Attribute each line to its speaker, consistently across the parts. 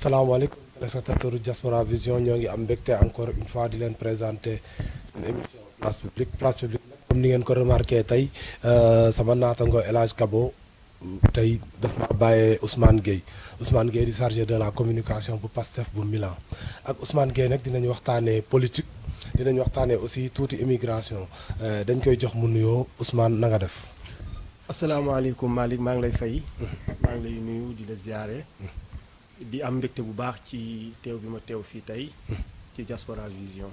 Speaker 1: salaamaaleykum téléspectateur Diaspora Vision ñoo ngi am mbégte encore une fois di leen présenter seen émission place publique comme ni ngeen ko remarqué tey sama naatango El Hadj Kabo tey daf ma bàyyee Ousmane Gueye di chargé de la communication bu Pastef bu Milan ak Ousmane Gueye nag dinañ waxtaanee politique dinañ waxtaanee aussi tuuti immigration dañ koy jox mu nuyoo Ousmane na nga def.
Speaker 2: asalaamaaleykum Malick maa ngi lay fay. maa ngi lay nuyu di la ziare. di am mbégte bu baax ci teew bi ma teew fii tey ci Diaspora Vision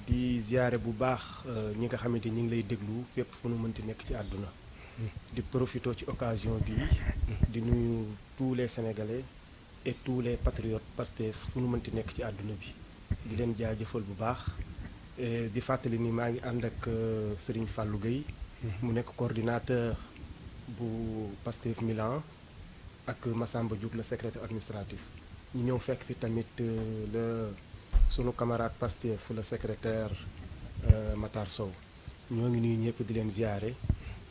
Speaker 2: di ziare bu baax ñi nga xamante ñi ngi lay déglu fépp fu nu mënti nekk ci àdduna di profité ci occasion bi di nuyu tous les Sénégalais et tous les patriotes Pastef fu nu mënti nekk ci àdduna bi di leen jaajëfal bu baax di fàttali ni maa ngi ànd ak Serigne Fallou Gueye mu nekk coordinateur bu Pastef Milan ak Massamba Diouk le secrétaire administratif ñu ñëw fekk fi tamit sunu camarade Pastef le secrétaire Matar Sow ñoo ngi nuyu ñëpp di leen ziare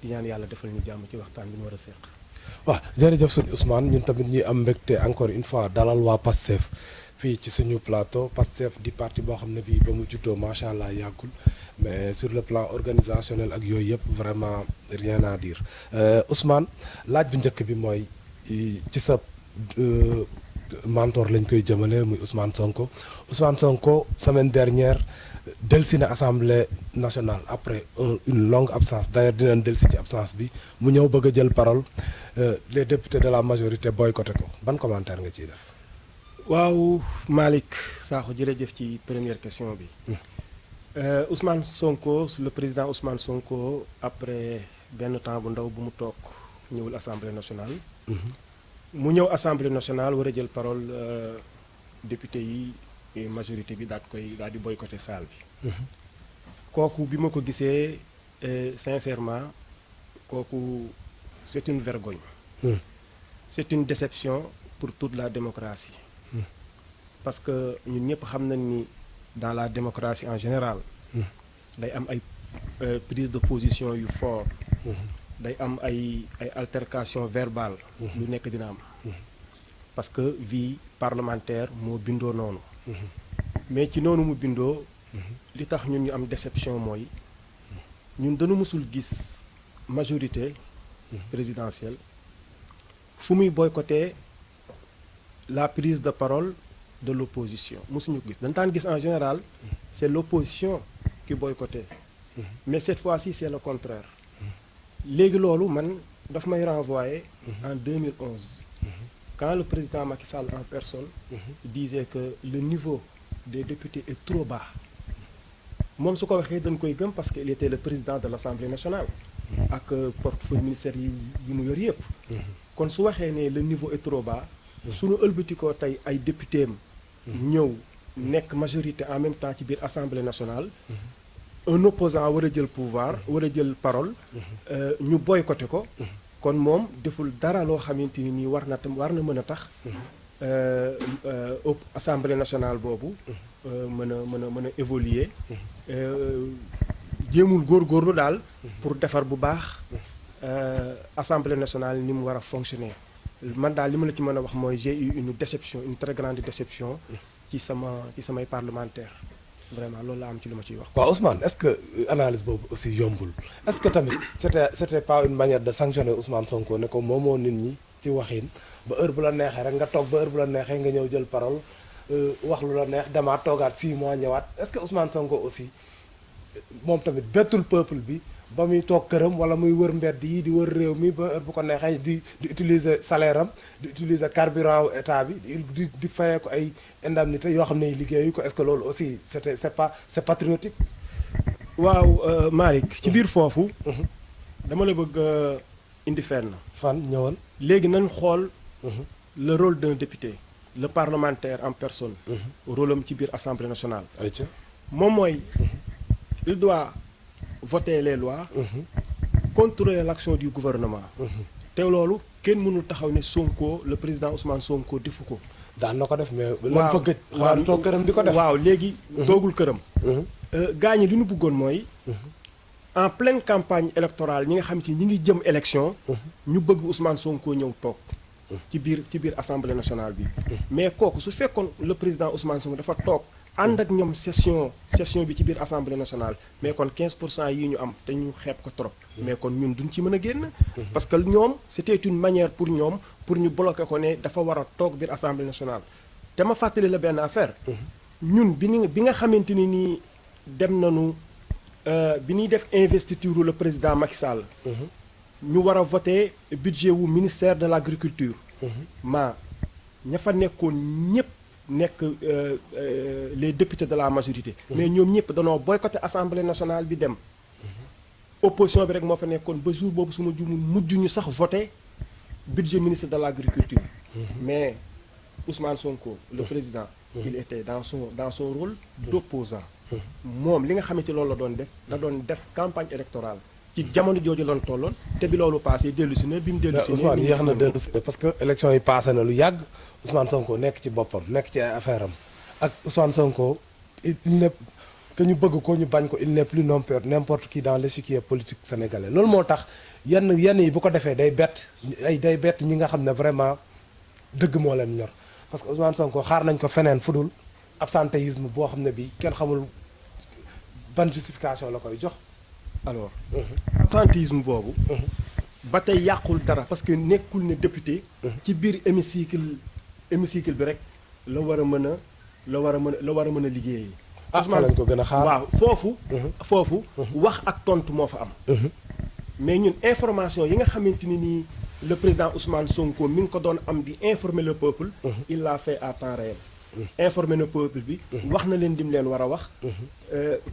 Speaker 2: di ñaan yàlla defal ñu jàmm ci waxtaan bi ñu war a seq.
Speaker 1: waaw jërëjëf sëñ Ousmane ñun tamit ñuy am mbégte encore une fois dalal waa Pastef fii ci suñu plateau Pastef di parti boo xam ne bii ba mu juddoo macha allah yàggul mais sur le plan organisationnel ak yooyu yëpp vraiment rien à dire Ousmane laaj bu njëkk bi mooy. ci sa mentor lañ koy jëmale muy Ousmane Sonko semaine dernière delsi na assemblée nationale après une longue absence d'ailleurs dinañ delsi ci absence bi mu ñëw bëgg a jël parole les députés de la majorité boycotté ko ban commentaire nga ciy def.
Speaker 2: waaw Malick Sakho jërëjëf ci première question bi. Ousmane Sonko le président Ousmane Sonko après benn temps bu ndaw bu mu toog ñëwul assemblée nationale. mu ñëw assemblée nationale war a jël parole député yi majorité bi daal di boycotté salle bi. kooku bi ma ko gisee sincèrement kooku c'est une vergogne. C'est une déception pour toute la démocratie. parce que ñun ñëpp xam nañ ni dans la démocratie en général. day am ay prise de position yu fort. day am ay altercation verbale lu nekk dina am parce que vie parlementaire moo bindoo noonu mais ci noonu mu bindoo li tax ñun ñu am déception mooy ñun dañu mësul gis majorité présidentielle fu muy boycotter la prise de parole de l'opposition mësuñu ko gis dañ daan gis en général c'est l'opposition qui boycottait mais cette fois-ci c'est le contraire léegi loolu man daf may renvoyer en 2011 quand le président Macky Sall en personne disait que le niveau des députés est trop bas moom su ko waxee dañ koy gëm parce que il était le président de l'Assemblée nationale ak portefeuille ministère yi mu yor yëpp kon su waxee ne le niveau est trop bas suñu ëlbatikoo tey ay député am ñëw nekk majorité en même temps ci biir Assemblée nationale un opposant war a jël pouvoir war a jël parole ñu boycotté ko kon moom deful dara loo xamante ni nii war na mën a tax assemblée nationale boobu mën a évoluer jéemul góorgóorlu daal pour defar bu baax assemblée nationale ni mu war a fonctionner man daal li ma la ci mën a wax mooy j'ai eu une déception une très grande déception ci samay parlementaire vraiment loolu la am ci lu ma ciy wax.
Speaker 1: waaw Ousmane est-ce que analyse boobu aussi yombul est-ce que tamit c'était pas une manière de sanctionner Ousmane Sonko ne ko moomoo nit ñi ci waxin ba heure bu la neexee rek nga toog ba heure bu la neexee nga ñëw jël parole wax lu la neex demaat toogaat 6 mois ñëwaat est-ce que Ousmane Sonko aussi moom tamit bettul peuple bi ba muy toog këram wala muy wër mbedd yi di wër réew mi ba heure bu ko neexee di utiliser salaire am di utiliser carburant wu état bi di fayee ko ay indemnité yoo xam ne liggéeyu ko est-ce que loolu aussi c'est patriotique.
Speaker 2: waaw Malick ci biir foofu. dama la bëgg indi fenn.
Speaker 1: fan ñëwal.
Speaker 2: léegi nañ xool. le rôle d'un député. le parlementaire en personne. rôle am ci biir assemblée nationale.
Speaker 1: ayca
Speaker 2: moom mooy. il doit voter les lois. contrôler l'action du gouvernement. te loolu kenn mënul taxaw ne Sonko le président Ousmane Sonko defu ko.
Speaker 1: daan na ko def mais. lan fa gëj xanaa toog këram di ko def.
Speaker 2: waaw léegi. toogul këram. gaañi li ñu bëggoon mooy. en pleine campagne électorale ñi nga xam ci ñi ngi jëm élection. ñu bëgg Ousmane Sonko ñëw toog. ci biir assemblée nationale bi. mais kooku su fekkoon le président Ousmane Sonko dafa toog ànd ak ñoom session bi ci biir assemblée nationale mais kon 15% yi ñu am te ñu xeeb ko trop. mais kon ñun duñ ci mën a génn. parce que ñoom c'était une manière pour ñoom pour ñu bloquer ko ne dafa war a toog biir assemblée nationale. te ma fàttali la benn affaire. ñun bi nga xamante ni nii dem nañu bi ñuy def investiture le président Macky Sall. ñu war a voter budget wu ministère de l'agriculture. ña fa nekkoon ñëpp nekk les députés de la majorité. mais ñoom ñëpp danoo boycotté assemblée nationale bi dem. opposition bi rek moo fa nekkoon ba jour boobu suma jumul mujj ñu sax voter budget ministre de l'agriculture. mais Ousmane Sonko le président. il était dans son rôle d'opposant. moom li nga xamante loolu la doon def campagne électorale. ci jamono jooju loon tolloon te bi loolu passé dellu si na bi mu dellu si
Speaker 1: Ousmane yéex na dellu si parce que élection yi passé na lu yàgg Ousmane Sonko nekk ci boppam nekk ci ay affaire am ak Ousmane Sonko il n'est que ñu bëgg ko ñu bañ ko il n'est plus non plus n'importe qui dans l'échiquier politique sénégalais loolu moo tax yenn yi bu ko defee day bett ñi nga xam ne vraiment dëgg moo leen ñor parce que Ousmane Sonko xaar nañ ko feneen fudul absentéisme boo xam ne bii kenn xamul ban justification la koy jox.
Speaker 2: alors absentéisme boobu ba tey yàqul dara parce que nekkul ne député ci biir hémicycle bi rek la war a mën a liggéey.
Speaker 1: fa lañ ko gën a xaar
Speaker 2: waaw foofu wax ak tontu moo fa am. mais ñun information yi nga xamante ni nii le président Ousmane Sonko mi ngi ko doon am di informer le peuple. il l'a fait à temps réel. informer na peuple bi. wax na leen dim leen war a wax.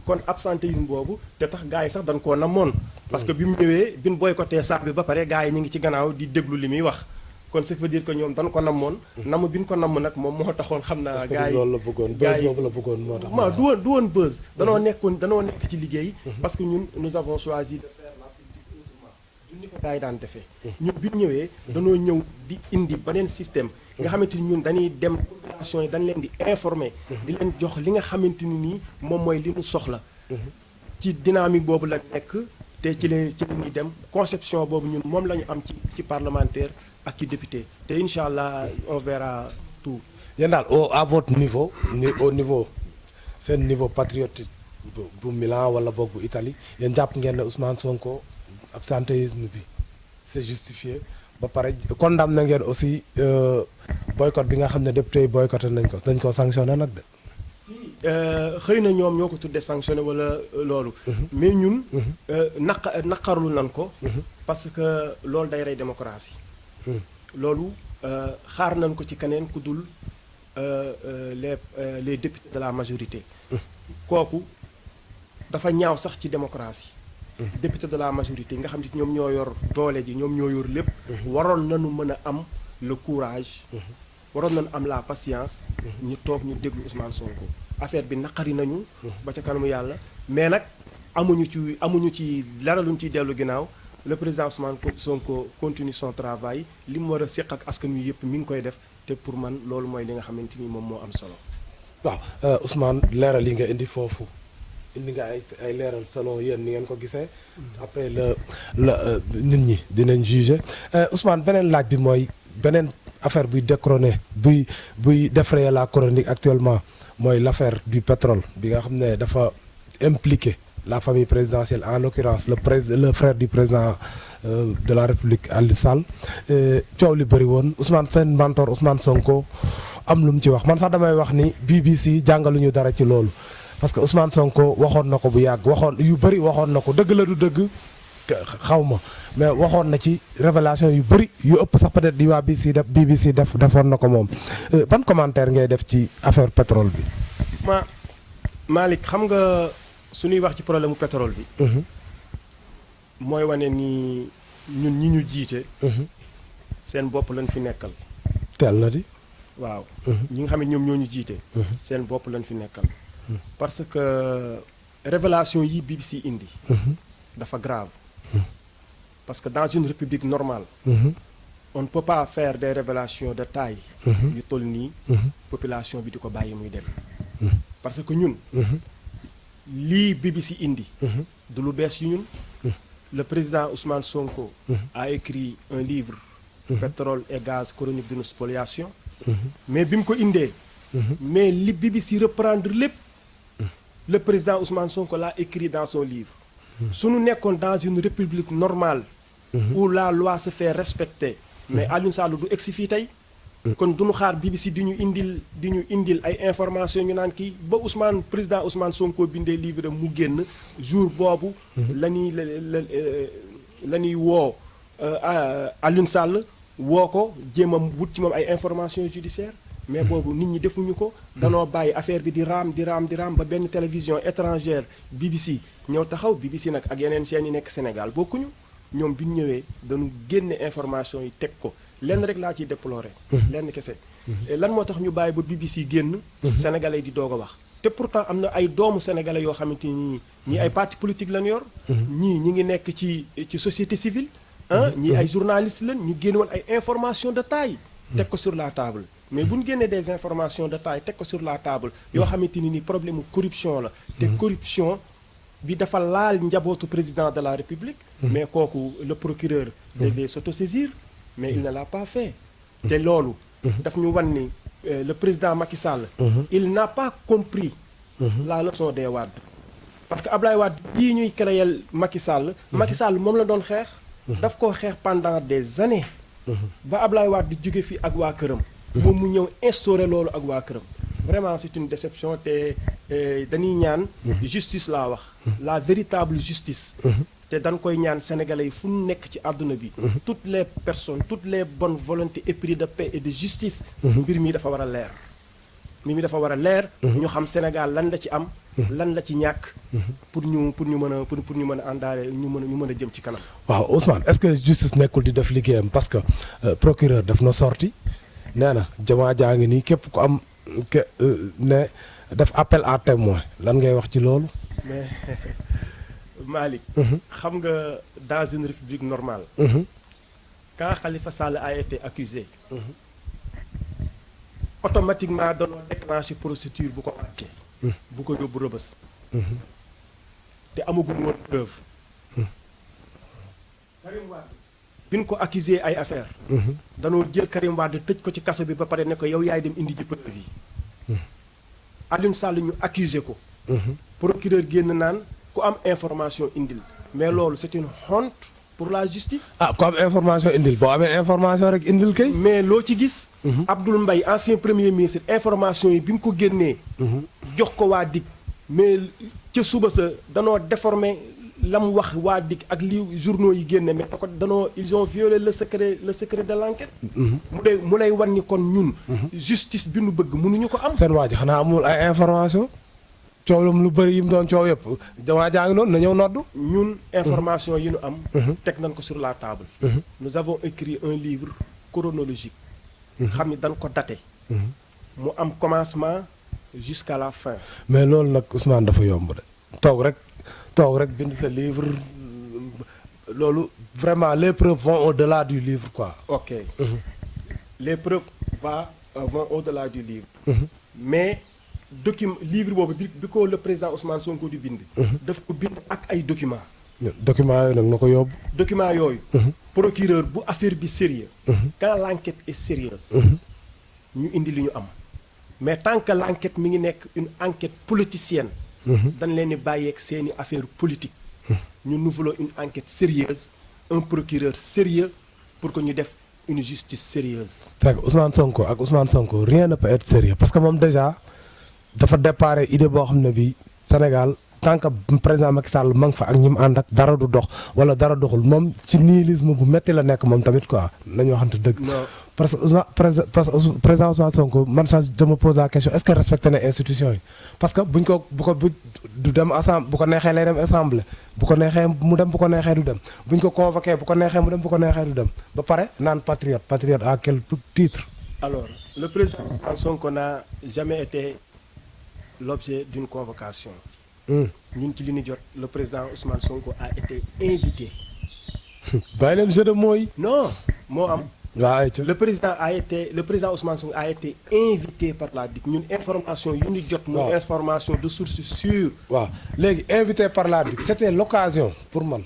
Speaker 2: kon absentéisme boobu te tax gars yi sax dañ koo namoon. parce que bi mu ñëwee bi ñu boycotté sax bi ba pare gars yi ñu ngi ci gannaaw di déglu li muy wax. kon ça veut dire que ñoom dañ ko namoon. namm bi ñu ko namm nag moom moo taxoon xam naa. gars yi
Speaker 1: loolu la bëggoon buzz boobu la bëggoon moo tax.
Speaker 2: waaw du woon buzz. danoo nekk ci liggéey. parce que ñun nous avons choisi de faire la politique autrement. ñun ni ko gars yi daan defee. ñun bi ñu ñëwee. danoo ñëw di indi beneen système. nga xamante ni ñun dañuy dem population yi dañ leen di informer. di leen jox li nga xamante ni nii moom mooy li ñu soxla. ci dynamique boobu la nekk te ci la ñuy dem conception boobu ñun moom la ñu am ci parlementaire ak ci député te incha allah on verra tout.
Speaker 1: yéen daal à votre niveau au niveau seen niveau patriotique bu Milan wala boog bu Italie yéen jàpp ngeen ne Ousmane Sonko absentéisme bi c'est justifié. ba pare condamné ngeen aussi boycott bi nga xam ne député yi boycotté nañ ko sanctionné nag de.
Speaker 2: xëy na ñoom ñoo ko tuddee sanctionné wala loolu. mais ñun. naqarlu nan ko. parce que loolu day rey démocratie. loolu xaar nañ ko ci keneen ku dul les députés de la majorité. kooku dafa ñaaw sax ci démocratie. député de la majorité nga xam ne ñoom ñoo yor doole ji ñoom ñoo yor lépp. waroon nañu mën a am le courage. waroon nañu am la patience. ñu toog ñu déglu Ousmane Sonko. affaire bi naqari nañu. ba ca kanamu yàlla mais nag amuñu ci dara luñ ciy dellu ginnaaw le président Ousmane Sonko continue son travail li mu war a séq ak askan wi yëpp mi ngi koy def te pour man loolu mooy li nga xamante ni moom moo am solo.
Speaker 1: waaw Ousmane leeral yi nga indi foofu. indi nga ay leeral selon yéen ni ngeen ko gisee après la nit ñi dinañ juger Ousmane beneen laaj bi mooy beneen affaire buy décroner buy défrayer la chronique actuellement mooy l'affaire du pétrole bi nga xam ne dafa impliqué la famille présidentielle en l'occurrence le frère du président de la République Aliou Sall coow li bëri woon Ousmane seen mentor Ousmane Sonko am lu mu ci wax man sax damay wax ni BBC jàngaluñu dara ci loolu parce que Ousmane Sonko waxoon na ko bu yàgg yu bëri waxoon na ko dëgg la du dëgg xaw ma mais waxoon na ci révélation yu bëri yu ëpp sax peut-être di waa BBC defoon na ko moom ban commentaire ngay def ci affaire pétrole bi.
Speaker 2: Malick xam nga suñuy wax ci problème mu pétrole bi. mooy wane ni ñun ñi ñu jiite. seen bopp lañ fi nekkal.
Speaker 1: teel na di.
Speaker 2: waaw ñi nga xam ne ñoom ñoo ñu jiite. seen bopp lañ fi nekkal. parce que révélation yi BBC indi. dafa grave. parce que dans une république normale. on ne peut pas faire des révélations de taille. yu toll nii. population bi di ko bàyyi muy dem. parce que ñun. lii BBC indi. du lu bees yu ñun. le président Ousmane Sonko. a écrit un livre pétrole et gaz chronique d'une spoliation. mais bi mu ko indee. mais li BBC reprendre lépp. le président Ousmane Sonko l'a écrit dans son livre. su ñu nekkoon dans une république normale. où la loi se fait respecter. mais Aliou Sall du egsi fii tey. kon du ñu xaar BBC di ñu indil ay information ñu naan kii ba président Ousmane Sonko bindee livre mu génn jour boobu. la ñuy woo Aliou Sall woo ko jéem a wut ci moom ay information judiciaire mais boobu nit ñi defuñu ko. danoo bàyyi affaire bi di raam ba benn télévision étrangère BBC ñëw taxaw BBC nag ak yeneen chaînes yi nekk Sénégal bokkuñu ñoom bi ñu ñëwee dañu génne information yi teg ko. lenn rek laa ciy déplorer. lenn kese. lan moo tax ñu bàyyi ba BBC génn. sénégalais di doog a wax. te pourtant am na ay doomu sénégalais yoo xamante ni ñii ay parti politique lañ yor. ñii ñi ngi nekk ci société civile. ñii ay journalistes lañ ñu génne woon ay informations de taille. teg ko sur la table mais bu ñu génnee des informations de taille teg ko sur la table. yoo xamante ni problème mu corruption la. te corruption bi dafa laal njabootu président de la république. mais kooku le procureur. devait s'autosaisir. mais il ne l'a pas fait. te loolu. daf ñu wan ni le président Macky Sall. il n'a pas compris. la leçon des Wade. parce que Ablaye Wade bii ñuy créer Macky Sall. Macky Sall moom la doon xeex. daf koo xeex pendant des années. ba Ablaye Wade di jóge fi ak waa këram. moom mu ñëw instauré loolu ak waa këram. vraiment c'est une déception te dañuy ñaan. justice laa wax. la véritable justice. te dañ koy ñaan sénégalais yi fu ñu nekk ci àdduna bi. toutes les personnes toutes les bonnes volontés épris de paix et de justice. mbir mi dafa war a leer. mbir mi dafa war a leer. ñu xam Sénégal lan la ci am. lan la ci ñàkk. pour ñu mën a àndaale ñu mën a jëm ci kanam.
Speaker 1: waaw Ousmane est-ce que justice nekkul di def liggéeyam parce que procureur daf na sorti nee na jamaa jaa ngi nii képp ku am ne def appel à témoin lan ngay wax ci loolu.
Speaker 2: mais Malick. xam nga dans une république normale. quand Khalifa Sall a été accusé. automatiquement dañoo déclenché procédure bu ko àttee. bu ko yóbbu rëbës. te amaguñu woon preuve. Karim Wade bi ñu ko accusé ay affaire danoo jël Karim Wade tëj ko ci kaso bi ba pare ne ko yow yaay dem indi ji preuve yi. Aliou Sall ñu accusé ko. procureur génn naan ku am information indil mais loolu c'est une honte pour la justice.
Speaker 1: ku am information indil boo amee information rek indil kay.
Speaker 2: mais loo ci gis. Abdoul Mbaye ancien premier ministre information yi bi mu ko génnee. jox ko waa DIC mais ca suba sa danoo déformé la mu wax waa DIC ak li journaux yi génne mais ko danoo ils ont violé le secret de l'enquête. mu lay wan ni kon ñun. justice bi nu bëgg mënuñu ko am.
Speaker 1: seen waa ji xanaa amul ay information coowlam lu bëri yi mu doon coow yëpp waa jaa ngi noonu na ñëw noddu.
Speaker 2: ñun information yi nu am. teg nañ ko sur la table. nous avons écrit un livre chronologique. xam ni dañ ko daté. mu am commencement jusqu'à la fin.
Speaker 1: mais loolu nag Ousmane dafa yomb de toog rek bind sa livre loolu vraiment les preuves vont au-delà du livre quoi.
Speaker 2: ok les preuves vont au-delà du livre. mais livre boobu bi ko le président Ousmane Sonko di bind. daf ko bind ak ay documents.
Speaker 1: documents yooyu nag na ko yóbbu.
Speaker 2: documents yooyu. procureur bu affaire bi sérieux quand l'enquête est sérieuse ñu indi li ñu am. mais tant que l'enquête mi ngi nekk une enquête politicienne. dañ leen di bàyyeeg seeni affaire politique. nous voulons une enquête sérieuse un procureur sérieux pour que ñu def une justice sérieuse.
Speaker 1: c'est que Ousmane Sonko rien ne peut être sérieux parce que moom déjà dafa déparé idée boo xam ne bii Sénégal tant que président Macky Sall ma ngi fa ak ñi mu ànd ak dara du dox wala dara doxul moom ci nihilisme bu métti la nekk moom tamit quoi nañu waxante dëgg. parce que président Ousmane Sonko man sax je me pose la question est-ce que respecté na institution yi parce que bu du dem assemblée bu ko neexee lay dem assemblée bu ko neexee mu dem bu ko neexee du dem buñ ko convoqué bu ko neexee mu dem bu ko neexee du dem ba pare naan patriote à quel titre.
Speaker 2: alors le président Ousmane Sonko n'a jamais été l'objet d'une convocation. ñun ci li ñu jot le président Ousmane Sonko a été invité.
Speaker 1: bàyyi leen jeu de mots yi.
Speaker 2: non moo am.
Speaker 1: waaw
Speaker 2: le président Ousmane Sonko a été invité par la DIC ñun information yu ñu jot. mooy information de source sûre.
Speaker 1: waaw léegi invité par la DIC c'était l'occasion pour man.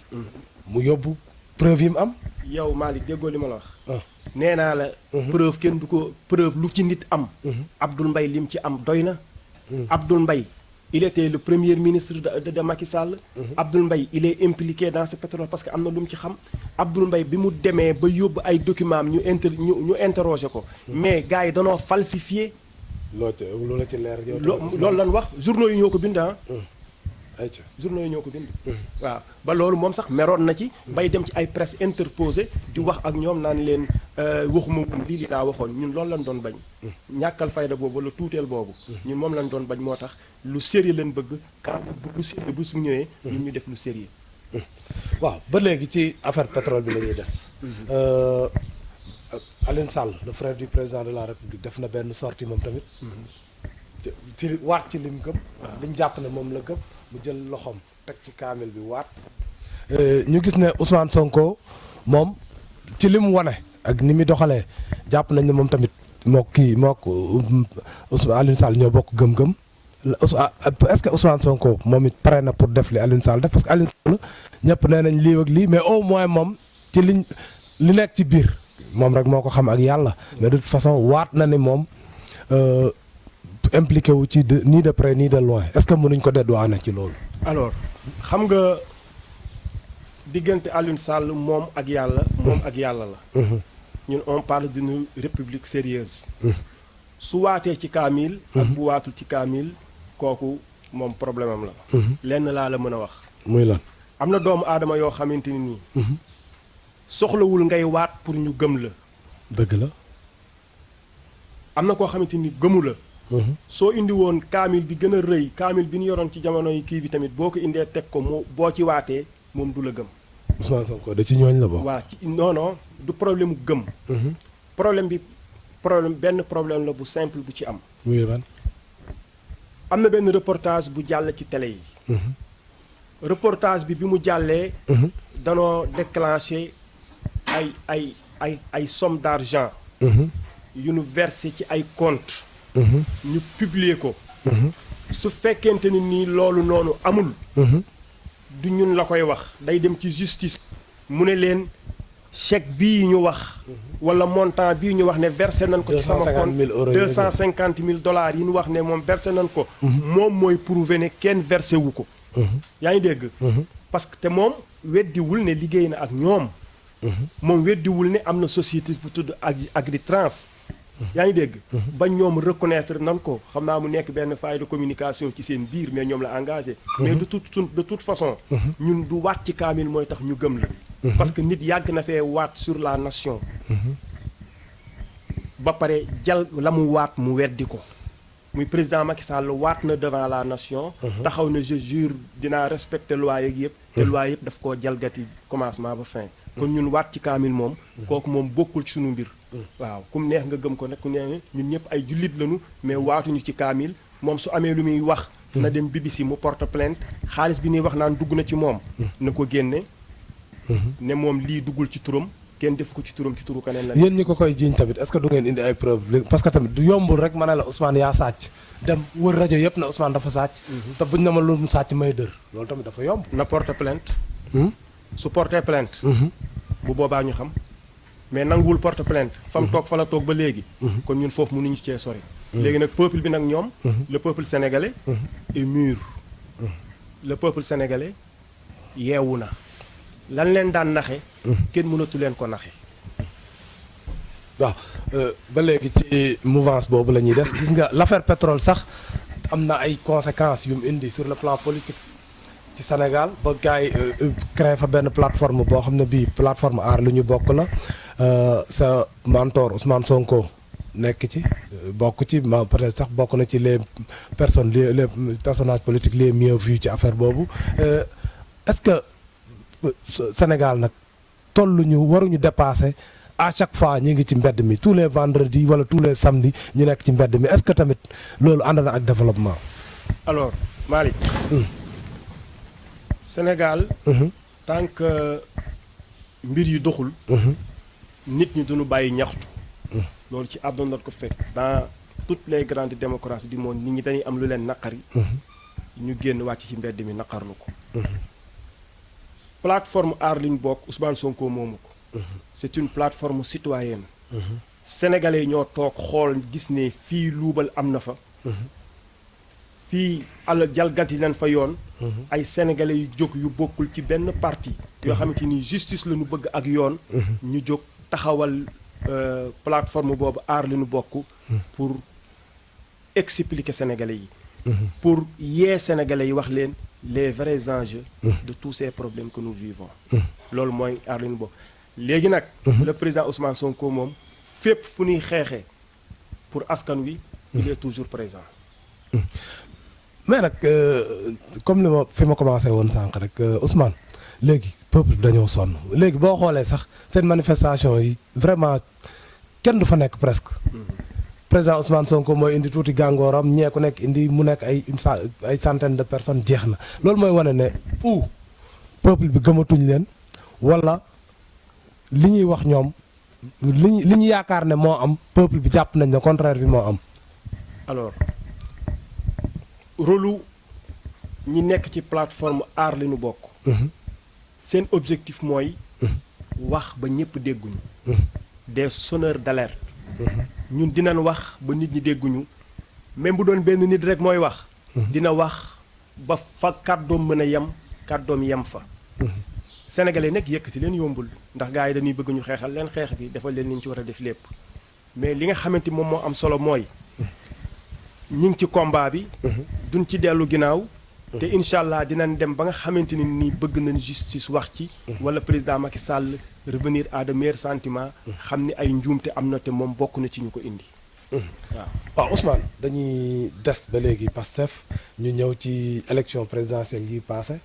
Speaker 1: mu yóbbu preuve yi mu am.
Speaker 2: yow Malick déggoo li ma la wax.
Speaker 1: ah
Speaker 2: nee naa la. preuve kenn du ko preuve lu ci nit am. Abdoul Mbaye lim ci am doy na. Abdoul Mbaye il était le premier ministre de Macky Sall. Abdoul Mbaye il est impliqué dans ce pétrole parce que am na lu mu ci xam. Abdoul Mbaye bi mu demee ba yóbbu ay documents am ñu interroger ko. mais gars yi danoo falsifié.
Speaker 1: loolu la ci leer yow.
Speaker 2: loolu lan wax journaux yi ñoo ko bind ah.
Speaker 1: ayca
Speaker 2: journaux yi ñoo ko bind. waaw ba loolu moom sax meroon na ci. bay dem ci ay presse interposée di wax ak ñoom naan leen waxuma woon lii laa waxoon ñun loolu lañ doon bañ. ñàkkal fayda boobu wala tuuteel boobu. ñun moom lañ doon bañ moo tax lu sérieux lañ bëgg quand lu sérieux bu su ñëwee. ñun ñu def lu sérieux.
Speaker 1: waaw ba léegi ci affaire pétrole bi la ñuy des. Alioune Sall le frère du président de la République def na benn sortie moom tamit. ci waat ci lim gëm. liñ jàpp ne moom la gëm mu jël loxoom teg ci kaamil bi waat. ñu gis ne Ousmane Sonko moom ci li mu wane ak ni muy doxalee jàpp nañ ne moom tamit mook Alioune Sall ñoo bokk gëm-gëm. est-ce que Ousmane Sonko moom it pare na pour def li Alioune Sall def parce que Alioune Sall ñëpp nee nañ lii ak lii mais au moins moom ci li nekk ci biir moom rek moo ko xam ak yàlla. mais de toute façon waat na ne moom. impliqué wu ci ni de près ni de loin est-ce que mënuñ ko dédouaner ci loolu.
Speaker 2: alors xam nga diggante Alioune Sall moom ak yàlla. moom ak yàlla la. ñun on parle d'une république sérieuse. su waatee ci kaamil. ak bu waatul ci kaamil kooku moom problème am la. lenn laa la mën a wax.
Speaker 1: muy lan.
Speaker 2: am na doomu aadama yoo xamante ni nii. soxlawul ngay waat pour ñu gëm la.
Speaker 1: dëgg la.
Speaker 2: am na koo xamante ni gëmu la. soo indi woon kaamil bi gën a rëy kaamil bi ñu yoroon ci jamono yi kii bi tamit boo ko indee teg ko moo boo ci waatee moom du la gëm.
Speaker 1: Ousmane Sonko da ci ñooñ la bokk.
Speaker 2: waa ci non du problème mu gëm. problème bi benn problème la bu simple bu ci am.
Speaker 1: muy ban.
Speaker 2: am na benn reportage bu jàll ci télé yi. reportage bi mu jàllee. danoo déclenché ay somme d'argent. yu ñu versé ci ay compte ñu publier ko. su fekkente ni nii loolu noonu amul. du ñun la koy wax day dem ci justice mu ne leen chèque bii ñu wax. wala montant bii ñu wax ne versé nañ ko. ci sama compte $250,000 yi ñu wax ne moom versé nañ ko. moom mooy prouver ne kenn versé wu ko. yaa ngi dégg. parce que te moom weddiwul ne liggéey na ak ñoom. moom weddiwul ne am na société bu tudd Agritrans. yaa ngi dégg. ba ñoom reconnaître nan ko xam naa mu nekk benn faille de communication ci seen biir mais ñoom la engagé. mais de toute façon. ñun du waat ci kaamil mooy tax ñu gëm la. parce que nit yàgg na fee waat sur la nation. ba pare jal la mu waat mu weddi ko. muy président Macky Sall waat na devant la nation. taxaw na je jure dinaa respecter loi yeeg yëpp. te loi yëpp daf koo jalgati commencement ba fin. kon ñun waat ci kaamil moom. kooku moom bokkul ci sunu mbir. waaw kum neex nga gëm ko nag ku neex ñun ñëpp ay jullit lañu mais waatuñu ci kaamil moom su amee lu muy wax. na dem BBC mu porte plainte xaalis bi ñuy wax naan dugg na ci moom. na ko génne. ne moom lii duggul ci turam kenn def ko ci turam ci turu keneen la.
Speaker 1: yéen ñi ko koy jiiñ tamit est-ce que du ngeen indi ay preuve parce que tamit du yombul rek ma ne la Ousmane yaa sàcc dem wër rajo yëpp na Ousmane dafa sàcc. te buñ ne ma lu mu sàcc may dër loolu tamit dafa yomb.
Speaker 2: na porte plainte. su porté plainte. bu boobaa ñu xam. mais nanguwul porte plainte fa mu toog fa la toog ba léegi. kon ñun foofu mënuñu cee sori. léegi nag peuple bi nag ñoom. le peuple sénégalais. est mûr. le peuple sénégalais yeewu na. lan leen daan naxe. kenn mënatu leen ko naxe.
Speaker 1: waaw ba léegi ci mouvance boobu la ñuy des gis nga l'affaire pétrole sax am na ay conséquences yu mu indi sur le plan politique ci Sénégal ba gars yi créé fa benn plateforme boo xam ne bii plateforme aar lu ñu bokk la sa mentor Ousmane Sonko nekk ci bokk ci ma peut-être sax bokk na ci les personnages politiques les mieux vus ci affaire boobu est-ce que Sénégal nag tolluñu waruñu dépasser à chaque fois ñi ngi ci mbedd mi tous les vendredis wala tous les samedis ñu nekk ci mbedd mi est-ce que tamit loolu ànd na ak développement.
Speaker 2: alors Malick. Sénégal. tant que mbir yi doxul. nit ñi duñu bàyyi ñaxtu. loolu ci àdduna la ko fekk dans toutes les grandes démocraties du monde nit ñi dañuy am lu leen naqari. ñu génn wàcc ci mbedd mi naqarlu ko. plateforme aar li ñu bokk Ousmane Sonko moomu ko. c'est une plateforme citoyenne. sénégalais ñoo toog xool gis ne fii luubal am na fa. fii àll jalgati nañ fa yoon. ay sénégalais yu jóg yu bokkul ci benn parti. yoo xamante ni justice la ñu bëgg ak yoon. ñu jóg taxawal plateforme boobu aar li ñu bokk. pour expliquer sénégalais yi. pour yee sénégalais yi wax leen les vrais enjeux. de tous ces problèmes que nous vivons. loolu mooy aar li ñu bokk léegi nag. le président Ousmane Sonko moom fépp fu ñuy xeexee pour askan wi. il est toujours présent.
Speaker 1: mais nag comme li ma fi ma commencé woon sànq rek Ousmane léegi peuple bi dañoo sonn léegi boo xoolee sax seen manifestation yi vraiment kenn du fa nekk presque. président Ousmane Sonko mooy indi tuuti gàngooram ñee ku nekk indi mu nekk ay centaine de personnes jeex na loolu mooy wane ne peuple bi gëmatuñ leen wala li ñuy wax ñoom li ñu yaakaar ne moo am peuple bi jàpp nañ ne contraire bi moo am.
Speaker 2: alors rôle ñi nekk ci plateforme aar li ñu bokk. seen objectif mooy. wax ba ñëpp dégguñu. des sonneurs d'alerte. ñun dinañ wax ba nit ñi dégguñu même bu doon benn nit rek mooy wax. dina wax ba fa kàddoom mën a yem kàddoom yem fa. sénégalais nag yëkkati leen yombul ndax gars yi dañuy bëgg ñu xeexal leen xeex bi defal leen ni ñu ci war a def lépp mais li nga xamante moom moo am solo mooy. ñi ngi ci combat bi. duñ ci dellu ginnaaw. te incha allah dinañ dem ba nga xamante ni nii bëgg nañ justice wax ci. wala président Macky Sall revenir à de meilleurs sentiments. xam ni ay njuumte am na te moom bokk na ci ñu ko indi.
Speaker 1: waaw Ousmane dañuy des ba léegi Pastef ñu ñëw ci élection présidentielle yi passé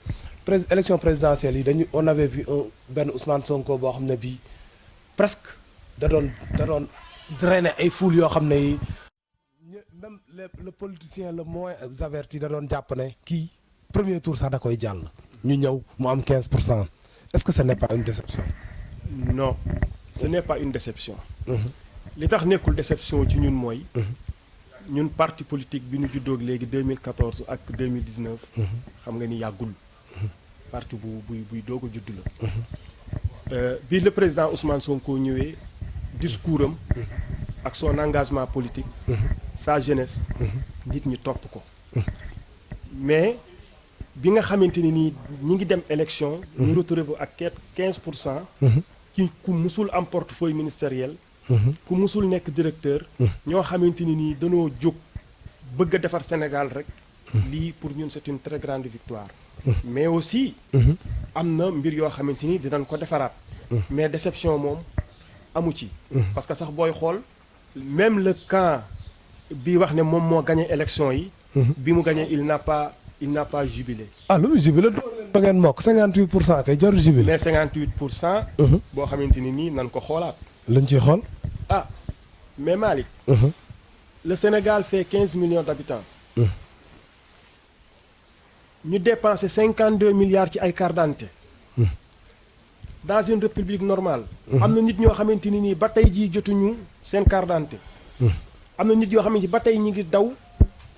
Speaker 1: élection présidentielle yi on avait vu benn Ousmane Sonko boo xam ne bii presque da doon drainer ay foule yoo xam ne yi. même le politicien le moins averti da doon jàpp ne kii premier tour sax da koy jàll. ñu ñëw mu am 15%. est-ce que ce n'est pas une déception.
Speaker 2: non ce n'est pas une déception. li tax nekkul déception ci ñun mooy. ñun parti politique bi ñu juddoog léegi 2014 ak 2019. xam nga ni yàggul. parti buy doog a judd la. bi le président Ousmane Sonko ñëwee discours am. ak son engagement politique. sa jeunesse. nit ñi topp ko. mais bi nga xamante ni nii ñi ngi dem élection. ñu retrouvé ak 15%. ci ku musul am portefeuille ministériel. ku musul nekk directeur. ñoo xamante ni nii danoo jóg bëgg a defar Sénégal rek. lii pour ñun c'est une très grande victoire. mais aussi. am na mbir yoo xamante ni dinañ ko defaraat. mais déception moom amu ci. parce que sax booy xool. même le camp bi wax ne moom moo gagné élection yi. bi mu gagné il n'a pas jubilé. ah
Speaker 1: lu muy jubilé ba ngeen mokk 58% kay jarul jubilé.
Speaker 2: mais 58%. boo xamante ni nii nan ko xoolaat.
Speaker 1: lañ ciy xool.
Speaker 2: ah mais Malick. le Sénégal fait 15 millions d'habitants. ñu dépensé 52 milliards ci ay carte d'identité. dans une république normale. am na nit ñoo xamante ni nii ba tey jii jotuñu seen carte d'identité. am na nit yoo xamante ni ba tey ñi ngi daw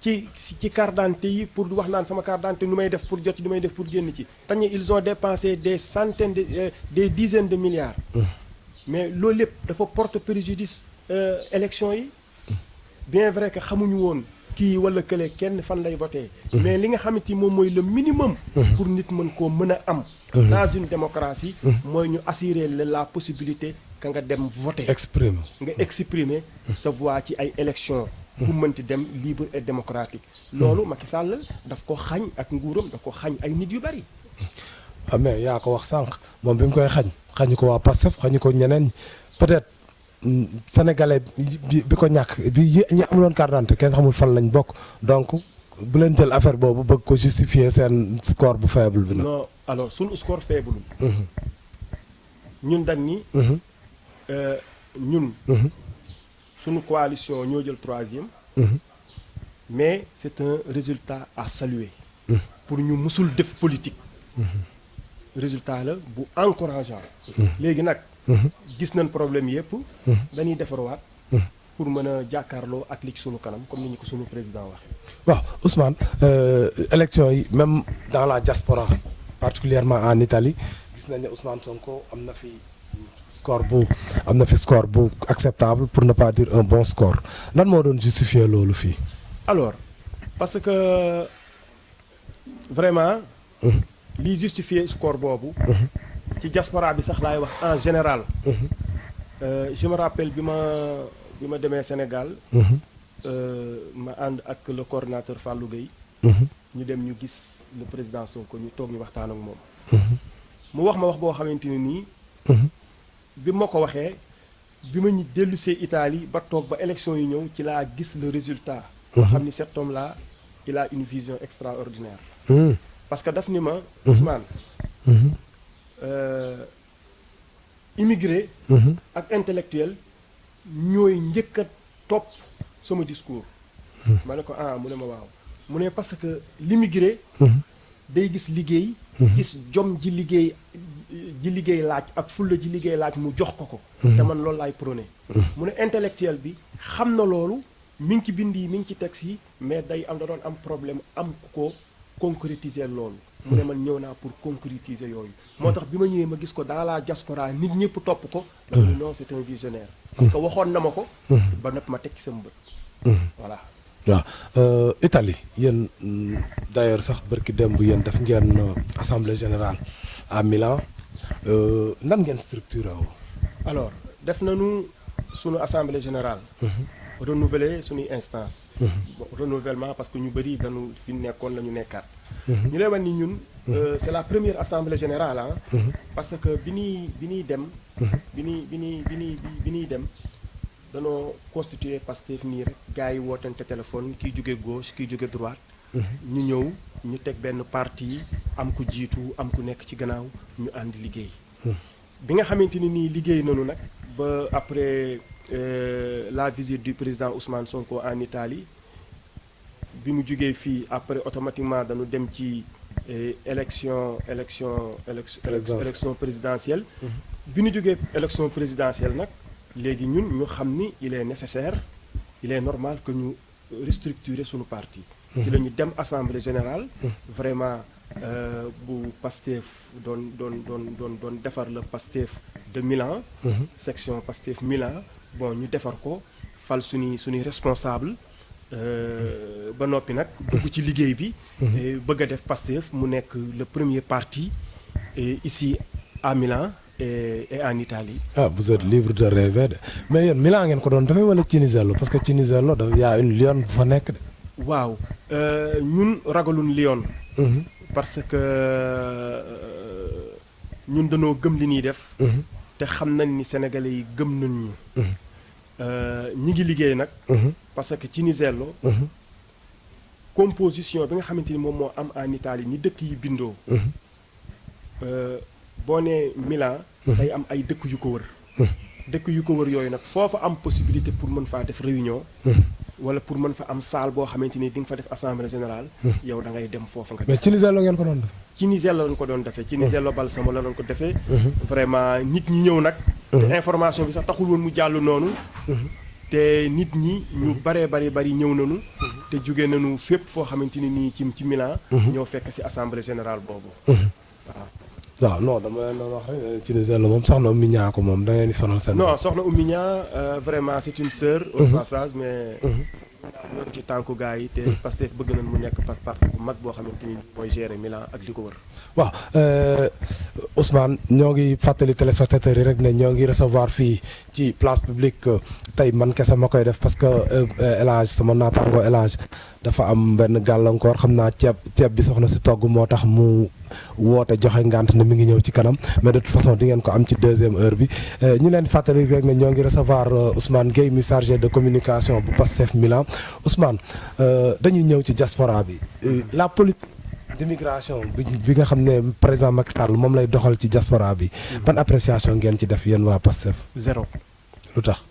Speaker 2: ci carte d'identité yi pour wax naan sama carte d'identité nu may def pour jot nu may def pour génn ci. tañ ils ont dépensé des centaines des dizaines de milliards. mais loolu lépp dafa porte préjudice élection yi. bien vrai que xamuñu woon kii wala kële kenn fan lay voté. mais li nga xamante ni moom mooy le minimum. pour nit mën koo mën a am. dans une démocratie. mooy ñu assurer la possibilité que nga dem voter. nga exprimer sa voix ci ay élections. bu mënti dem libre et démocratique. loolu Macky Sall daf ko xañ ak nguuram daf ko xañ ay nit yu bari.
Speaker 1: ah mais yaa ko wax sànq moom bi mu koy xañu ko waa Pastef xañu ko ñeneen peut-être sénégalais bi ko ñàkk bi ñi amuloon carte d'identité kenn xamul fan lañ bokk donc bu leen jël affaire boobu bëgg ko justifier seen score bu faible bi nag.
Speaker 2: non alors suñu score faible. ñun dañ ni. ñun. suñu coalition ñoo jël 3e. mais c'est un résultat à saluer. pour ñu musul def politique. résultat la bu encourageant. léegi nag. gis nañ problème yépp dañuy defarwaat. pour mën a jàkkaarloo ak li ci sunu kanam comme ni ñu ko sunu président waxee.
Speaker 1: waaw Ousmane élection yi même dans la diaspora particulièrement en Italie gis nañ ne Ousmane Sonko am na fi score bu acceptable pour ne pas dire un bon score lan moo doon justifier loolu fii.
Speaker 2: alors parce que vraiment. liy justifier score boobu. ci diaspora bi sax laay wax en général. Je me rappelle bi ma demee Sénégal. ma ànd ak le coordinateur Fallou Gueye. ñu dem ñu gis le président Sonko ñu toog ñu waxtaan ak moom. mu wax ma wax boo xamante ne nii. bi ma ko waxee bi ma ñu dellusee Italie ba toog ba élection yi ñëw ci laa gis le résultat. nga xam ni cet homme là il a une vision extraordinaire. parce que daf ni ma. Ousmane. immigré. ak intellectuel ñooy njëkk a topp sama discours. ma ne ko mu ne ma waaw mu ne parce que l'immigré day gis liggéey. gis jom ji liggéey laaj ak fulla ji liggéey laaj mu jox ko. te man loolu laay prôné. mu ne intellectuel bi xam na loolu mi ngi ci bind yi mi ngi ci texte yi mais da doon am problème am ko concrétiser loolu. mu ne man ñëw naa pour concrétiser yooyu. moo tax bi ma ñëwee ma gis ko dans la diaspora nit ñëpp topp ko. non c'est un visionnaire. parce que waxoon na ma ko. ba noppi ma teg ci sama bët. voilà.
Speaker 1: waaw Italie yéen d'ailleurs sax barki démb yéen def ngeen assemblée générale à Milan nan ngeen structuré woo.
Speaker 2: alors def nañu sunu assemblée générale. renouveler suñuy instance bon renouvellement parce que ñu bëri dañu fi nekkoon la ñu nekkaat. ñu lay wax ni ñun. c'est la première assemblée générale parce que bi ñuy dem. bi ñuy dem. danoo constituer Pastef nii rek gars yi wootante téléphone kiy jóge gauche kiy jóge droite. ñu ñëw ñu teg benn parti am ku jiitu am ku nekk ci gannaaw ñu ànd liggéey. bi nga xamante ni nii liggéey nañu nag ba après la visite du président Ousmane Sonko en Italie bi mu jógee fii après automatiquement dañu dem ci élection présidentielle. bi ñu jógee élection présidentielle nag. léegi ñun ñu xam ni il est nécessaire il est normal que ñu restructurer suñu parti. ci la ñu dem assemblée générale. vraiment bu Pastef doon defar la Pastef de Milan. section Pastef Milan bon ñu defar ko fal suñuy responsable ba noppi nag dugg ci liggéey bi. bëgg a def Pastef mu nekk le premier parti ici à Milan. et en Italie.
Speaker 1: Vous êtes libre de rêver de mais yéen Milan ngeen ko doon defee wala Cinisello parce que Cinisello y a une Lyon bu fa nekk de.
Speaker 2: waaw ñun ragalun Lyon. parce que ñun dañoo gëm li ñuy def. te xam nañ ni sénégalais yi gëm nañ ñu. ñi ngi liggéey nag. parce que Cinisello. composition bi nga xamante ni moom moo am en Italie ni dëkk yi bindoo. boo nee Milan. day am ay dëkk yu ko wër. dëkk yu ko wër yooyu nag foofa am possibilité pour mën faa def réunion. wala pour mën fa am salle boo xamante ni di nga fa def assemblée générale. yow da ngay dem foofa nga.
Speaker 1: mais Cinisello ngeen ko doon def.
Speaker 2: Cinisello lañ ko doon defee. Cinisello Balsamo la doon ko defee. vraiment nit ñi ñëw nag. te information bi sax taxul woon mu jàll noonu. te nit ñi ñu bari ñëw nañu. te jóge nañu fépp foo xamante ni nii ci Milan. ñoo fekk ci assemblée générale boobu.
Speaker 1: waaw non dama leen doon wax rek Cinisello moom soxna Oumy Niang ko moom da ngeen di sonal seen.
Speaker 2: non soxna Oumy Niang vraiment c'est une sœur. au passage mais. ñoo ci tànku gars yi te Pastef bëgg nañ mu nekk parti bu mag boo xamante ni mooy gérer Milan ak li ko wër.
Speaker 1: waaw Ousmane ñoo ngi fàttali téléspectateurs yi rek ne ñoo ngi recevoir fii ci place publique tey man kese ma koy def parce que El Hadj sama naataango El Hadj dafa am benn gàllankoor xam naa ceeb bi soxna si togg moo tax mu woote joxe ngant ne mi ngi ñëw ci kanam mais de toute façon di ngeen ko am ci deuxième heure bi ñu leen fàttali rek ne ñoo ngi recevoir Ousmane Gueye mi chargé de communication bu Pastef Milan Ousmane dañuy ñëw ci diaspora bi la politique d'immigration bi nga xam ne président Macky Sall moom lay doxal ci diaspora bi ban appréciation ngeen ci def yéen waa Pastef.
Speaker 2: zéro.
Speaker 1: lu tax.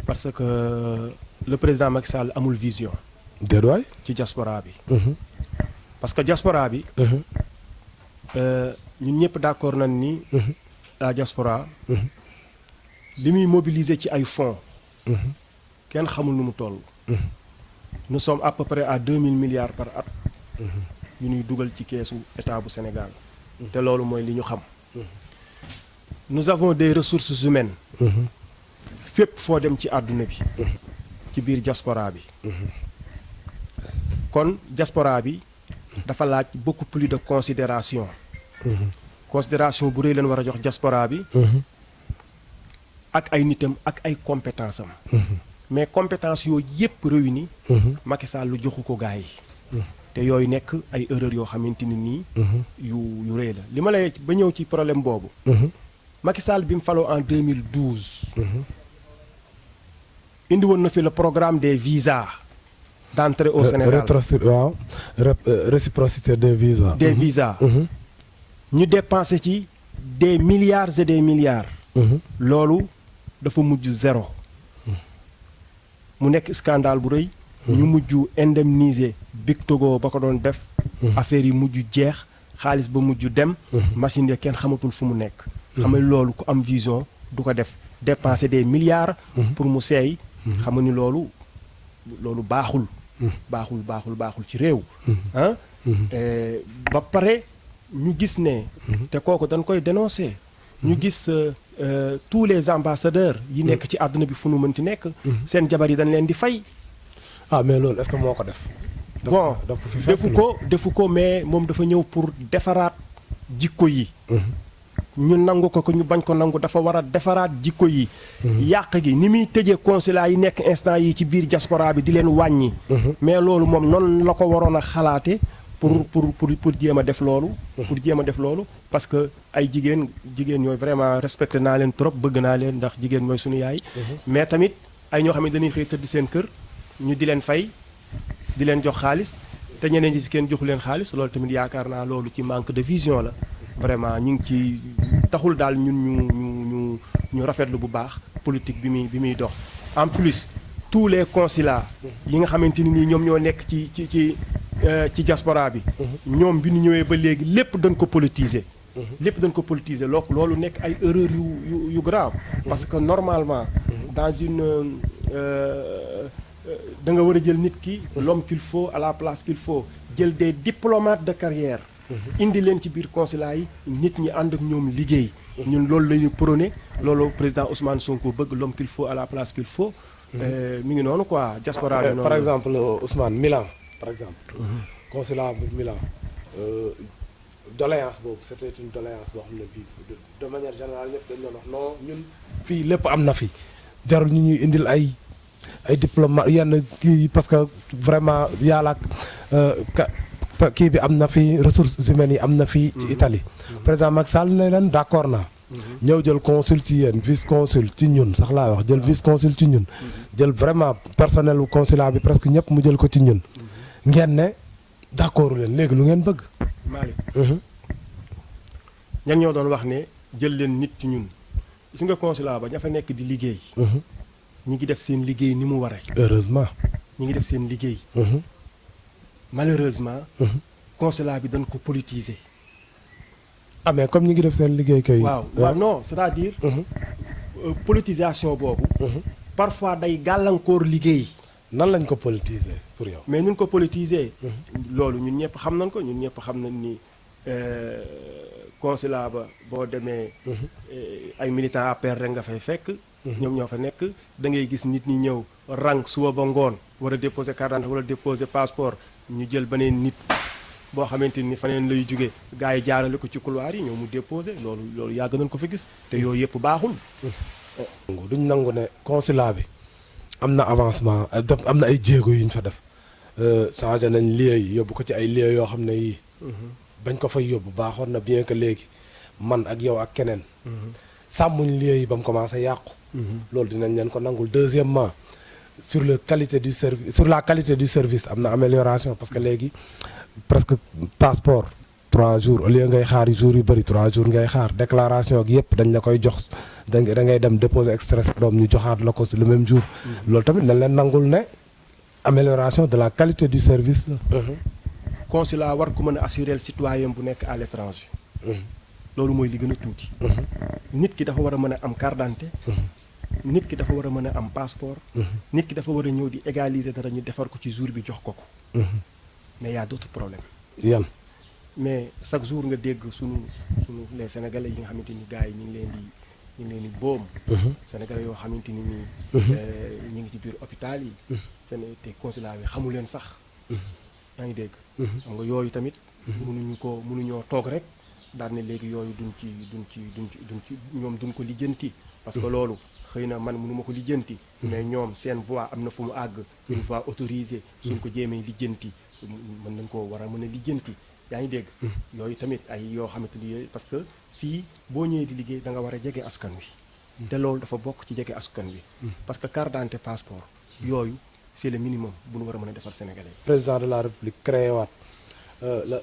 Speaker 2: parce que le président Macky Sall amul vision.
Speaker 1: déedwaay.
Speaker 2: ci diaspora bi. parce que diaspora bi. ñun ñëpp d'accord nañ ni. la diaspora. li muy mobiliser ci ay fonds. kenn xamul nu mu toll. nous sommes à peu près à 2000 milliards par at. yu ñuy dugal ci keesu état bu Sénégal. te loolu mooy li ñu xam. nous avons des ressources humaines. fépp foo dem ci àdduna bi. ci biir diaspora bi. kon diaspora bi dafa laaj beaucoup plus de considération. considération bu rëy leen war a jox diaspora bi. ak ay nitam ak ay compétence am. mais compétence yooyu yépp réuni. Macky Sall lu joxu ko gars yi. te yooyu nekk ay erreurs yoo xamante ni nii. yu rëy la li ma lay ba ñëw ci problème boobu. Macky Sall bi mu faloo en 2012. indi woon na fi le programme des visas d'entrée au Sénégal.
Speaker 1: waaw réciprocité des visas.
Speaker 2: des visas. ñu dépensé ci des milliards et des milliards. loolu dafa mujj zéro. mu nekk scandale bu rëy. ñu mujj indemniser Big Togo ba ko doon def. affaire yi mujj jeex xaalis ba mujj dem. machine ya kenn xamatul fu mu nekk. xam nga loolu ku am vision du ko def dépenser des milliards. pour mu seey. xam nga ni loolu baaxul. baaxul ci réew. ba pare ñu gis ne. te kooku dañ koy dénoncer. ñu gis tous les ambassadeurs yi nekk ci àdduna bi fu nu mënti nekk. seen jabar yi dañ leen di fay.
Speaker 1: ah mais loolu est-ce que moo ko def.
Speaker 2: bon defu ko mais moom dafa ñëw pour defaraat jikko yi. ñu nangu ko ñu bañ ko nangu dafa war a defaraat jikko yi. yàq gi ni muy tëjee consulat yi nekk instant yi ci biir diaspora bi di leen wàññi. mais loolu moom noonu la ko waroon a xalaate pour jéem a def loolu. pour jéem a def loolu parce que ay jigéen yooyu vraiment respecté naa leen trop bëgg naa leen ndax jigéen mooy suñu yaay. mais tamit ay ñoo xam ne dañuy xëy tëdd seen kër ñu di leen fay di leen jox xaalis te ñeneen ñi si kenn joxu leen xaalis loolu tamit yaakaar naa loolu ci manque de vision la. vraiment ñu ngi ci taxul daal ñun ñu rafetlu bu baax politique bi muy dox. en plus tous les consulats yi nga xamante ni nii ñoom ñoo nekk ci diaspora bi. ñoom bi ñu ñëwee ba léegi lépp dañ ko politiser. Loolu nekk ay erreurs yu grave. parce que normalement dans une da nga war a jël nit ki l'homme qu'il faut à la place qu'il faut jël des diplomates de carrière. indi leen ci biir consulat yi nit ñi ànd ak ñoom liggéey. ñun loolu la ñu prôné loolu président Ousmane Sonko bëgg l'homme qu'il faut à la place qu'il faut. mi ngi noonu quoi diaspora bi noonu.
Speaker 1: par exemple Ousmane Milan par exemple. consulat bu Milan. doléance boobu c'était une doléance boo xam ne bii de manière générale ñëpp dañu doon wax non ñun fii lépp am na fi jarul ñu ñuy indil ay diplomate yenn kii parce que vraiment yàlla kii bi am na fi ressources humaines yi am na fi ci Italie. président Macky Sall ne leen d'accord naa. ñëw jël consul ci yéen vice consul ci ñun sax laa wax jël vice consul ci ñun. jël vraiment personnel u consulat bi presque ñëpp mu jël ko ci ñun. ngeen ne d'accord leen léegi lu ngeen bëgg.
Speaker 2: Malick. ñan ñoo doon wax ne jël leen nit ci ñun gis nga consulat ba ña fa nekk di liggéey. ñi ngi def seen liggéey ni mu waree.
Speaker 1: heureusement.
Speaker 2: ñi ngi def seen liggéey. malheureusement. consulat bi dañ ko politiser.
Speaker 1: ah mais comme ñi ngi def seen liggéey kay.
Speaker 2: waaw non c'est-à-dire. politisation boobu. parfois day gàllankoor liggéey.
Speaker 1: nan lañ ko politiser pour yow.
Speaker 2: mais ñun ko politiser. loolu ñun ñëpp xam nañ ko ñun ñëpp xam nañ ni consulat ba boo demee. ay militants APR rek nga fay fekk. ñoom ñoo fa nekk da ngay gis nit ñi ñëw rang suba ba ngoon war a déposer carte d'identité wala déposer passeport ñu jël beneen nit boo xamante ni faneen lay jóge gars yi jaarale ko ci couloir yi ñëw mu déposer loolu yàgg nañ ko fi gis te yooyu yëpp baaxul.
Speaker 1: duñ nangu ne consulat bi am na avancement am na ay jéego yu ñu fa def changé nañ lieu yi yóbbu ko ci ay lieu yoo xam ne yii. bañ ko fay yóbbu baaxoon na bien que léegi man ak yow ak keneen. sàmmuñ lieu yi ba mu commencé yàqu. loolu dinañ leen ko nangul. deuxièmement sur la qualité du service am na amélioration parce que léegi presque passeport 3 jours au lieu ngay xaar jours yu bëri 3 jours ngay xaar déclaration ak yëpp dañ la koy jox da ngay dem déposer extrait doom ñu joxaat la ko le même jour. loolu tamit dañ leen nangul ne amélioration de la qualité du service la.
Speaker 2: consulat war ko mën a assurer le citoyen bu nekk à l'étranger. loolu mooy li gën a tuuti. nit ki dafa war a mën a am carte d'identité. nit ki dafa war a mën a am passeport. nit ki dafa war a ñëw di égaliser dara ñu defar ko ci jour bi jox ko ko. mais y a d'autres problèmes.
Speaker 1: yan.
Speaker 2: mais chaque jour nga dégg sunu les sénégalais yi nga xamante ni gars yi ñu ngi leen di boom. sénégalais yoo xamante ni nii. ñu ngi ci biir hôpital yi. seen te consulat bi xamu leen sax. yaa ngi dégg. xam nga yooyu tamit. mënuñoo toog rek daal ne léegi yooyu duñ ci ñoom duñ ko lijjanti. parce que loolu xëy na man mënuma ko lijjanti. mais ñoom seen voix am na fu mu àgg. une voix autorisée. suñ ko jéemee lijjanti mën nañ koo war a mën a lijjanti. yaa ngi dégg. yooyu tamit ay yoo xamante ni parce que fii boo ñëwee di liggéey da nga war a jege askan wi. te loolu dafa bokk ci jege askan wi. parce que carte d'identité passeport yooyu c'est le minimum bu ñu war a mën a defar sénégalais yi.
Speaker 1: président de la république créé waat le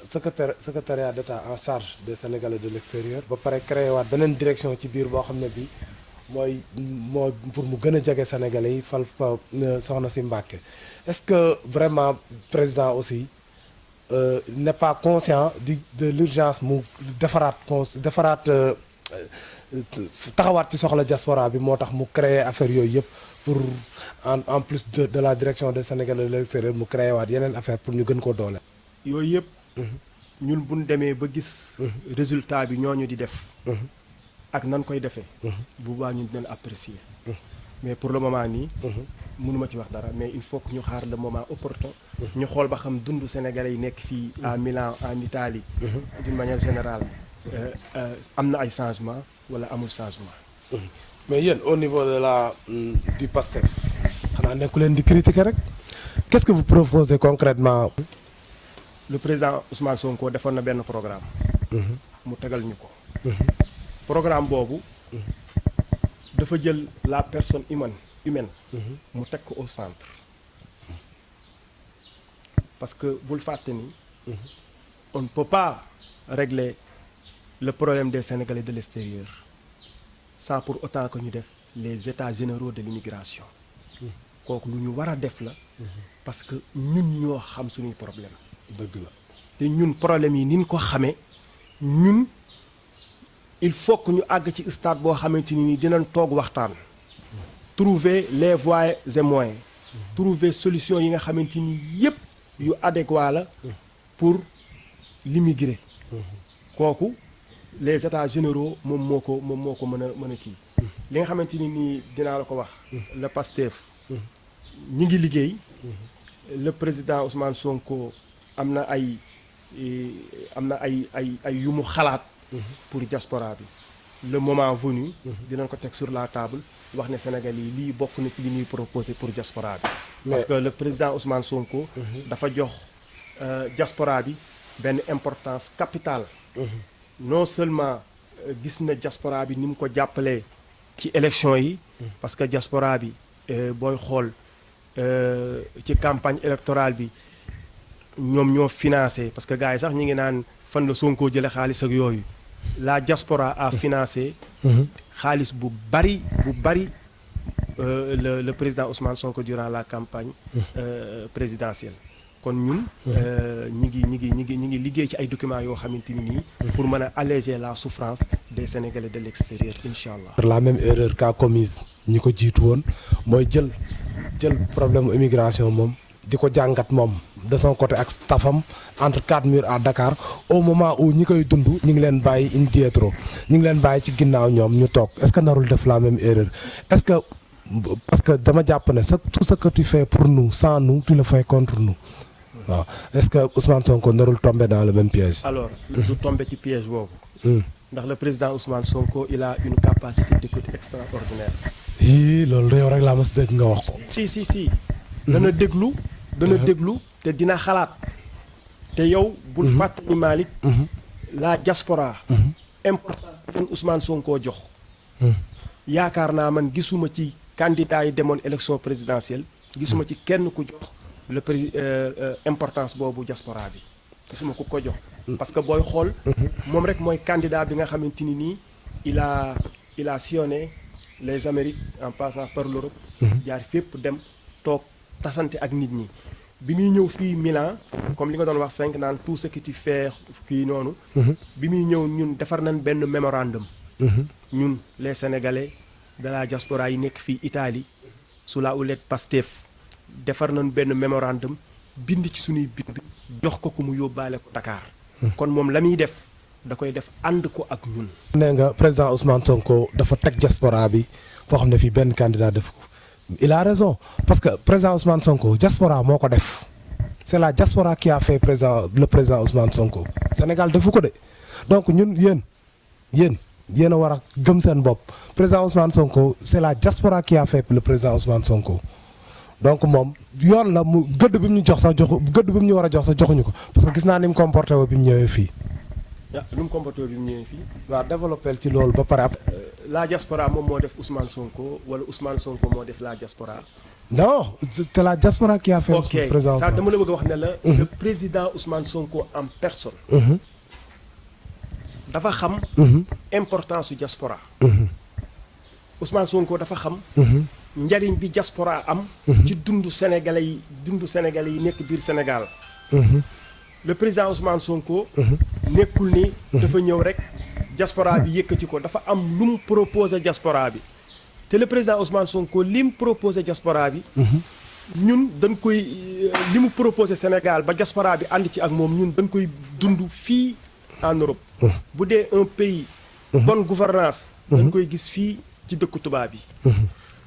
Speaker 1: secrétariat d'État en charge des sénégalais de l'extérieur ba pare créé waat beneen direction ci biir boo xam ne bi mooy pour mu gën a jege sénégalais yi fal fa soxna si Mbacké est-ce que vraiment président aussi n'est pas conscient de l'urgence mu defaraat taxawaat ci soxla diaspora bi moo tax mu créer affaire yooyu yëpp pour en plus de la direction des sénégalais de l'extérieur mu créé waat yeneen affaire pour ñu gën koo doole.
Speaker 2: yooyu yëpp. ñun bu ñu demee ba gis. résultat bi ñooñu di def. ak nan koy defee. bu baax ñun dinañ apprécier. mais pour le moment nii. mënuma ci wax dara mais il faut que ñu xaar le moment opportun. ñu xool ba xam dundu sénégalais yi nekk fii à Milan en Italie. d'une manière générale. am na ay changement wala amul changement.
Speaker 1: mais yéen au niveau de du PASTEF xanaa nekku leen di critiquer rek qu'est-ce que vous proposez concrètement.
Speaker 2: le président Ousmane Sonko defoon na benn programme. mu tegal ñu ko. programme boobu. dafa jël la personne humaine. mu teg ko au centre. parce que bul fàtte ni. on ne peut pas régler le problème des Sénégalais de l'extérieur sans pour autant que ñu def les états généraux de l'immigration. kooku lu ñu war a def la. parce que ñun ñoo xam suñuy problème.
Speaker 1: dëgg la
Speaker 2: te ñun problème yi ni ñu ko xamee ñun il faut que ñu àgg ci stade boo xamante ni dinañ toog waxtaan. trouver les voies et moyens. trouver solution yi nga xamante ni yépp yu adéquat la pour l'immigré. kooku les états généraux moom moo ko mën a kii. li nga xamante ni nii dinaa la ko wax. le PASTEF. ñi ngi liggéey. le président Ousmane Sonko am na ay yu mu xalaat. pour diaspora bi. le moment venu. dinañ ko teg sur la table wax ne Sénégal yi lii bokk na ci li ñuy proposé pour diaspora bi. parce que le président Ousmane Sonko. dafa jox diaspora bi benn importance capitale. non seulement gis na diaspora bi ni mu ko jàppalee ci élection yi. parce que diaspora bi booy xool ci campagne électorale bi ñoom ñoo financé parce que gars yi sax ñi ngi naan fan la Sonko jële xaalis ak yooyu. la diaspora a financé. xaalis bu bari le président Ousmane Sonko durant la campagne présidentielle. kon ñun ñi ngi liggéey ci ay documents yoo xamante ni nii pour mën a alléger la souffrance des Sénégalais de l'extérieur incha allah.
Speaker 1: la même erreur qu'a commise ñi ko jiitu woon mooy jël problème immigration moom di ko jàngat moom de son côté ak staffam entre quatre murs à Dakar au moment où ñi koy dund ñi ngi leen bàyyi indietro ñi ngi leen bàyyi ci ginnaaw ñoom ñu toog est-ce que narul def la même erreur est-ce que parce que dama jàpp ne tout ce que tu fais pour nous sans nous tu le fais contre nous. waaw est-ce que Ousmane Sonko narul tomber dans le même piège.
Speaker 2: alors du tomber ci piège boobu. ndax le président Ousmane Sonko il a une capacité d'écoute extraordinaire.
Speaker 1: loolu yow rek laa mas dégg nga wax ko.
Speaker 2: si. dana déglu te dina xalaat. te yow bul fàttali Malick. la diaspora. importance bi Ousmane Sonko jox. yaakaar naa man gisuma ci candidat yi demoon élection présidentielle. gisuma ci kenn ku jox. importance boobu diaspora bi gisuma ku ko jox. parce que booy xool. moom rek mooy candidat bi nga xamante ni nii il a sillonné les Amériques en passant par l'Europe. jaar fépp dem toog tasante ak nit ñi. bi muy ñëw fii Milan. comme li nga doon wax 5 naan tout ce que tu fais kii noonu. bi muy ñëw ñun defar nañ benn mémorandum. ñun les Sénégalais de la diaspora yi nekk fii Italie sous la houlette PASTEF. defar nañ benn mémorandum bind ci suñuy bind jox ko mu yóbbaale ko Dakar. kon moom la muy def da koy def ànd ko ak ñun.
Speaker 1: nee nga président Ousmane Sonko dafa teg diaspora bi foo xam ne fii benn candidat def ko il a raison parce que président Ousmane Sonko diaspora moo ko def c'est la diaspora qui a fait le président Ousmane Sonko Sénégal defu ko de donc ñun yéen a war a gëm seen bopp président Ousmane Sonko c'est la diaspora qui a fait le président Ousmane Sonko donc moom yoon la mu gëdd bi mu ñu jox sax gëdd bi mu ñu war a jox sax joxuñu ko parce que gis naa ni mu comporté woo bi mu ñëwee fii.
Speaker 2: waaw lu mu comporté woo bi mu ñëwee fii.
Speaker 1: waaw développé ci loolu ba pare ab.
Speaker 2: la diaspora moom moo def Ousmane Sonko wala Ousmane Sonko moo def la diaspora.
Speaker 1: non c'est la diaspora qui a fait.
Speaker 2: ok
Speaker 1: président
Speaker 2: ça dama la bëgg a wax ne la. le président Ousmane Sonko en personne. dafa xam. importance su diaspora. Ousmane Sonko dafa xam. njariñ bi diaspora am. ci dundu sénégalais yi nekk biir Sénégal. le président Ousmane Sonko. nekkul ni. dafa ñëw rek diaspora bi yëkkati ko dafa am lu mu proposé diaspora bi. te le président Ousmane Sonko li mu proposé diaspora bi. ñun dañ koy li mu proposé Sénégal ba diaspora bi ànd ci ak moom ñun dañ koy dund fii en Europe. bu dee un pays. bonne gouvernance dañ koy gis fii ci dëkku tubaab yi.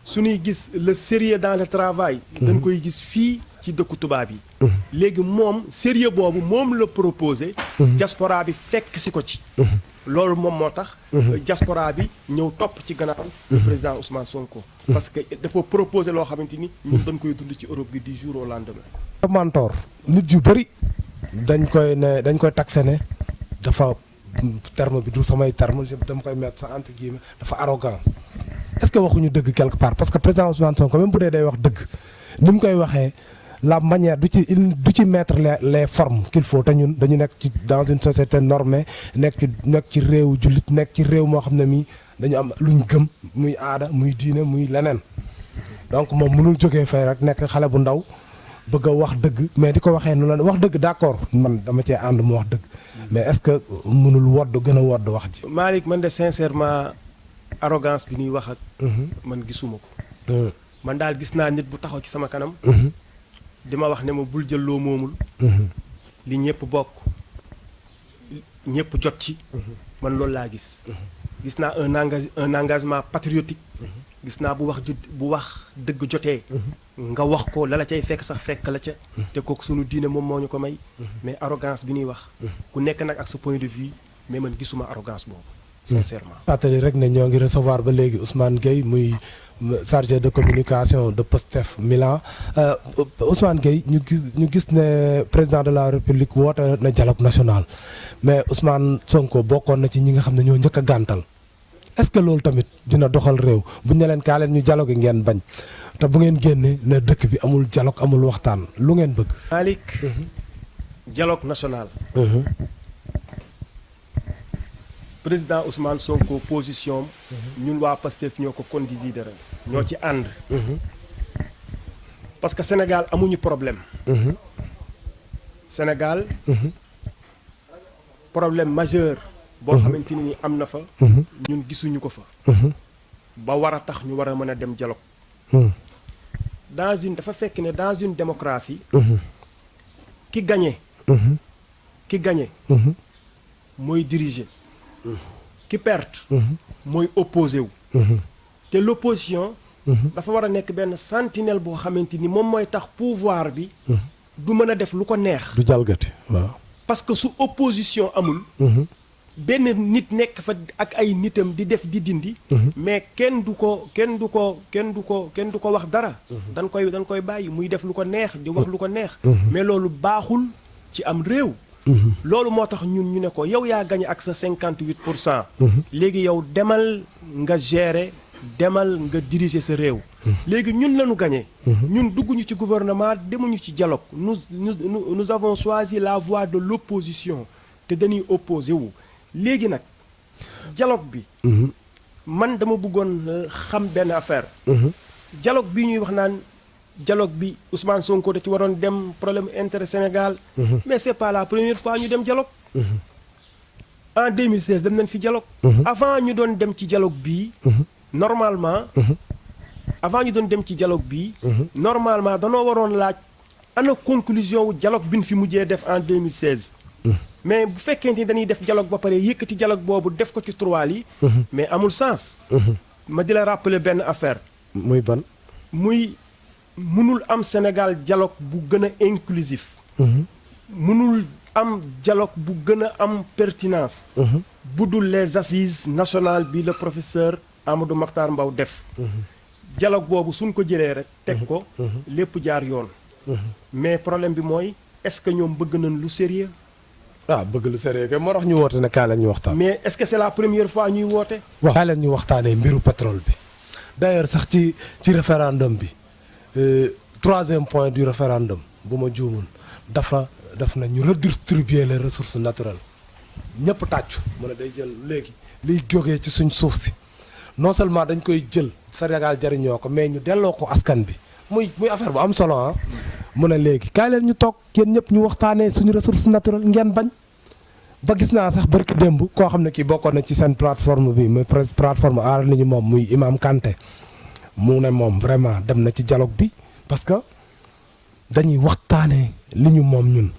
Speaker 2: suñuy gis le sérieux dans le travail. dañ koy gis fii ci dëkku tubaab yi. léegi moom sérieux boobu moom la proposé. diaspora bi fekk si ko ci. loolu moom moo tax. diaspora bi ñëw topp ci gannaaw. président Ousmane Sonko. parce que dafa proposé loo xamante ni ñun dañ koy dund ci Europe bi du jour au lendemain.
Speaker 1: mentor nit yu bëri dañ koy taxé ne dafa terme bi du samay terme dama koy mettre sa entre guillemets dafa arrogant est-ce que waxuñu dëgg quelque part parce que président Ousmane Sonko même bu dee day wax dëgg ni mu koy waxee la manière du ci mettre les formes qu'il faut te ñun dañu nekk ci dans une société normée nekk ci réewu jullit nekk ci réew moo xam ne mii dañu am luñ gëm muy aada muy diine muy leneen donc moom mënul jógee fay rek nekk xale bu ndaw bëgg a wax dëgg mais di ko waxee nu la wax dëgg d'accord man dama cee ànd mu wax dëgg mais est-ce que mënul wodd gën a wodd wax ji.
Speaker 2: Malick man de sincèrement arrogance bi ñuy wax ak. man gisuma ko. man daal gis naa nit bu taxaw ci sama kanam. di ma wax ne ma bul jël loo moomul. li ñëpp bokk ñëpp jot ci. man loolu laa gis. gis naa un engagement patriotique. gis naa bu wax dëgg jotee. nga wax ko la cay fekk sax fekk la ca. te kooku sunu diine moom moo ñu ko may. mais arrogance bi ñuy wax. ku nekk nag ak sa point de vue mais man gisuma arrogance boobu. sincèrement.
Speaker 1: fàttali rek ne ñoo ngi recevoir ba léegi Ousmane Gueye muy chargé de communication de Pastef Milan Ousmane Gueye ñu gis ne président de la République woote na dialogue national mais Ousmane Sonko bokkoon na ci ñi nga xam ne ñoo njëkk a gàntal. est-ce que loolu tamit dina doxal réew bu ñu ne leen kaa leen ñu dialogue ngeen bañ te bu ngeen génne ne dëkk bi amul dialogue amul waxtaan lu ngeen bëgg.
Speaker 2: Malick dialogue national. président Ousmane Sonko position ñun waa Pastef ñoo ko condivider ñoo ci ànd. parce que Sénégal amuñu problème. Sénégal. problème majeur. boo xamante ni am na fa. ñun gisuñu ko fa. ba war a tax ñu war a mën a dem dialogue. dafa fekk ne dans une démocratie. ki gagné. mooy diriger. ki perte. mooy opposé wu. te l'opposition. dafa war a nekk benn sentinelle boo xamante ni moom mooy tax pouvoir bi. du mën a def lu ko neex.
Speaker 1: du jalgati waaw. parce
Speaker 2: que su opposition amul. benn nit nekk fa ak ay nitam di def di dindi. mais kenn du ko wax dara. dañ koy bàyyi muy def lu ko neex di wax lu ko neex. mais loolu baaxul ci am réew. loolu moo tax ñun ñu ne ko yow yaa gagné ak sa 58%. léegi yow demal nga gérer demal nga diriger sa réew. léegi ñun lañu gagné. ñun dugguñu ci gouvernement demuñu ci dialogue nous avons choisi la voie de l'opposition te dañuy opposé wu. léegi nag dialogue bi. man dama bëggoon xam benn affaire. dialogue bi ñuy wax naan dialogue bi Ousmane Sonko da ci waroon dem problème intérêt Sénégal. mais c'est pas la première fois ñu dem dialogue. en 2016 dem nañ fi dialogue. avant ñu doon dem ci dialogue bii. normalement. normalement danoo waroon laaj ana conclusion wu dialogue bi ñu fi mujjee def en 2016. mais bu fekkente ni dañuy def dialogue ba pare yëkkati dialogue boobu def ko ci tiroir yi. mais amul sens. ma di la rappeler benn affaire.
Speaker 1: muy ban.
Speaker 2: muy mënul am Sénégal dialogue bu gën a inclusif. mënul am dialogue bu gën a am pertinence. bu dul les assises nationales bi le professeur Amadou Makhtar Mbow def. dialogue boobu suñ ko jëlee rek teg ko. lépp jaar yoon. mais problème bi mooy est-ce que ñoom bëgg nañ lu sérieux.
Speaker 1: bëgg lu sérieux kay moo tax ñu woote ne kaay leen ñu waxtaan.
Speaker 2: mais est-ce que c'est la première fois ñuy woote.
Speaker 1: waaw kaay leen ñu waxtaanee mbiru pétrole bi d'ailleurs sax ci référendum bi 3e point du référendum bu ma juumul daf na ñu redistribuer les ressources naturelles ñëpp tàccu mu ne day jël léegi liy jógee ci suñ suuf si non seulement dañ koy jël Sénégal jariñoo ko mais ñu delloo ko askan bi muy affaire bu am solo ah. mu ne léegi kaay leen ñu toog yéen ñëpp ñu waxtaanee suñu ressources naturelles ngeen bañ. ba gis naa sax barki démb koo xam ne kii bokkoon na ci seen plateforme bi muy plateforme aar li ñu moom muy Imam Kanté mu ne moom vraiment dem na ci dialogue bi parce que dañuy waxtaanee li ñu moom ñun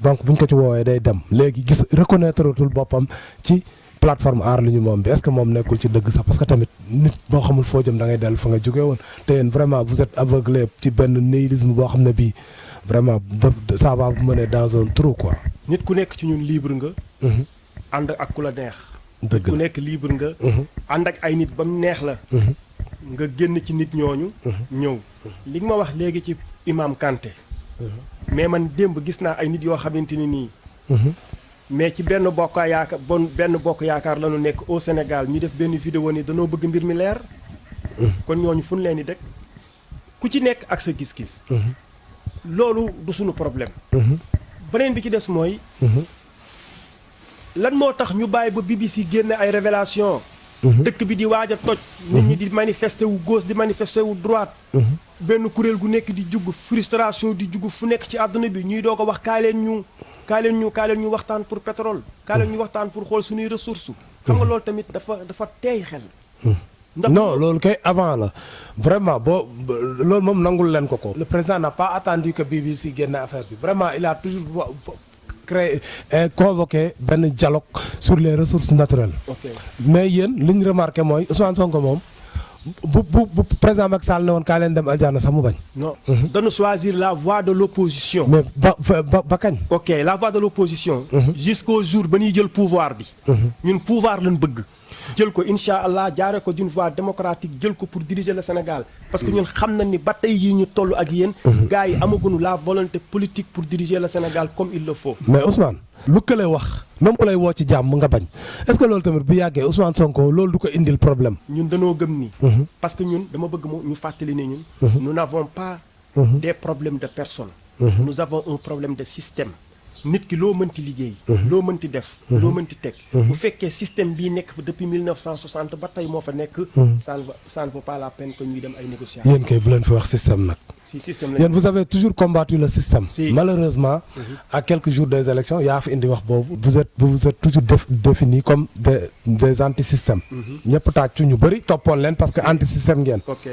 Speaker 1: donc buñ ko ci woowee day dem léegi gis reconnaître tul boppam ci plateforme aar li ñu moom bi est-ce que moom nekkul ci dëgg sax parce que tamit nit boo xamul foo jëm da ngay dellu fa nga jógee woon te yéen vraiment vous êtes aveuglé ci benn nihilisme boo xam ne bii vraiment ça va vous mener dans un trou quoi.
Speaker 2: nit ku nekk ci ñun libre nga. ànd ak ku la neex.
Speaker 1: dëgg
Speaker 2: ku nekk libre nga. ànd ak ay nit ba mu neex la. nga génn ci nit ñooñu. ñëw li nga ma wax léegi ci Imam Kanté. mais man démb gis naa ay nit yoo xamante ni nii. mais ci benn bokk yaakaar la ñu nekk au Sénégal ñu def benn vidéo ni danoo bëgg mbir mi leer. kon ñooñu fu ñu leen di dëkk ku ci nekk ak sa gis-gis. loolu du suñu problème. beneen bi ci des mooy. lan moo tax ñu bàyyi ba BBC génne ay révélation dëkk bi di waaj a toj. nit ñi di manifester wu gauche di manifester wu droite. benn kuréel gu nekk di jugg frustration di jugg fu nekk ci àdduna bi ñuy doo ko wax kaay leen ñu waxtaan pour pétrole. kaay leen ñu waxtaan pour xool suñuy ressources. xam nga loolu tamit dafa teey xel.
Speaker 1: non loolu kay avant la vraiment loolu moom nangul leen ko. Le président n'a pas attendu que BBC génne affaire bi vraiment il a toujours convoqué benn dialogue sur les ressources naturelles. mais yéen li ñu remarqué mooy Ousmane Sonko moom bu président Macky Sall ne woon kaa leen dem aljana sax mu bañ.
Speaker 2: non dañu choisir la voie de l'opposition.
Speaker 1: mais ba kañ.
Speaker 2: ok la voie de l'opposition. jusqu'au jour ba ñuy jël pouvoir bi. ñun pouvoir lañ bëgg. jël ko incha allah jaare ko d'une voie démocratique jël ko pour diriger le Sénégal parce que ñun xam nañ ni ba tey yi ñu toll ak yéen. gars yi amaguñu la volonté politique pour diriger le Sénégal comme il le faut.
Speaker 1: mais Ousmane lu kële wax même ku lay woo ci jàmm nga bañ est-ce que loolu tamit bu yàggee Ousmane Sonko loolu du ko indil problème.
Speaker 2: ñun dañoo gëm ni. parce que ñun dama bëgg ñu fàttali ne ñun. nous n'avons pas des problèmes de personnes. nous avons un problème de système. nit ki loo mënti liggéey. loo mënti def. loo mënti teg. bu fekkee système bii nekk fa depuis 1960 ba tey moo fa nekk. ça ne vaut pas la peine que ñuy dem ay négociations.
Speaker 1: yéen kay bu leen fi wax système nag.
Speaker 2: si système la
Speaker 1: yéen vous avez toujours combattu le système.
Speaker 2: Si.
Speaker 1: Malheureusement. à quelques jours des élections yaa fi indi wax boobu. vous êtes toujours définis comme des anti-systèmes. ñëpp tàccu ñu bëri toppoon leen parce que anti-système ngeen.
Speaker 2: ok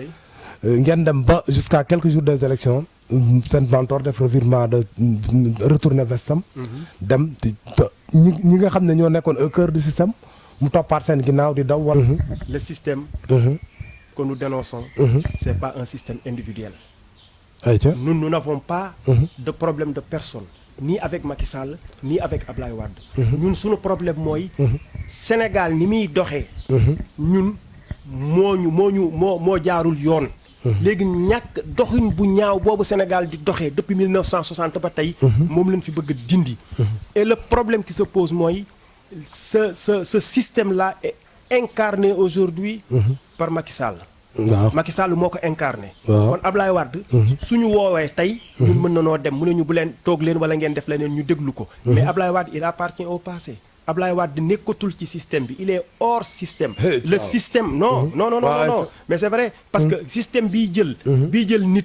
Speaker 1: ngeen dem ba jusqu'à quelques jours des élections seen mentor def revirement de retourner vestam dem ñi nga xam ne ñoo nekkoon au cœur du système mu toppaat seen ginnaaw di daw wala.
Speaker 2: le système que nous dénonçons c'est pas un système individuel. Nous n'avons pas de problème de personne ni avec Macky Sall ni avec Ablaye Wade. ñun suñu problème mooy Sénégal ni muy doxee ñun moo jaarul yoon. léegi ñàkk doxin bu ñaaw boobu Sénégal di doxee depuis 1960 ba tey. moom lañ fi bëgg a dindi. et le problème qui se pose mooy ce système là est incarné aujourd'hui par Macky Sall.
Speaker 1: waaw
Speaker 2: Macky Sall moo ko incarné.
Speaker 1: waaw
Speaker 2: kon Ablaye Wade. suñu woowee tey. ñun mën na noo dem mu ne ñu bu leen toog leen wala ngeen def leneen ñu déglu ko. mais Ablaye Wade il appartient au passé. Ablaye Wade nekkatul ci système bi il est hors système. Le système non. mais c'est vrai parce que système bii jël nit.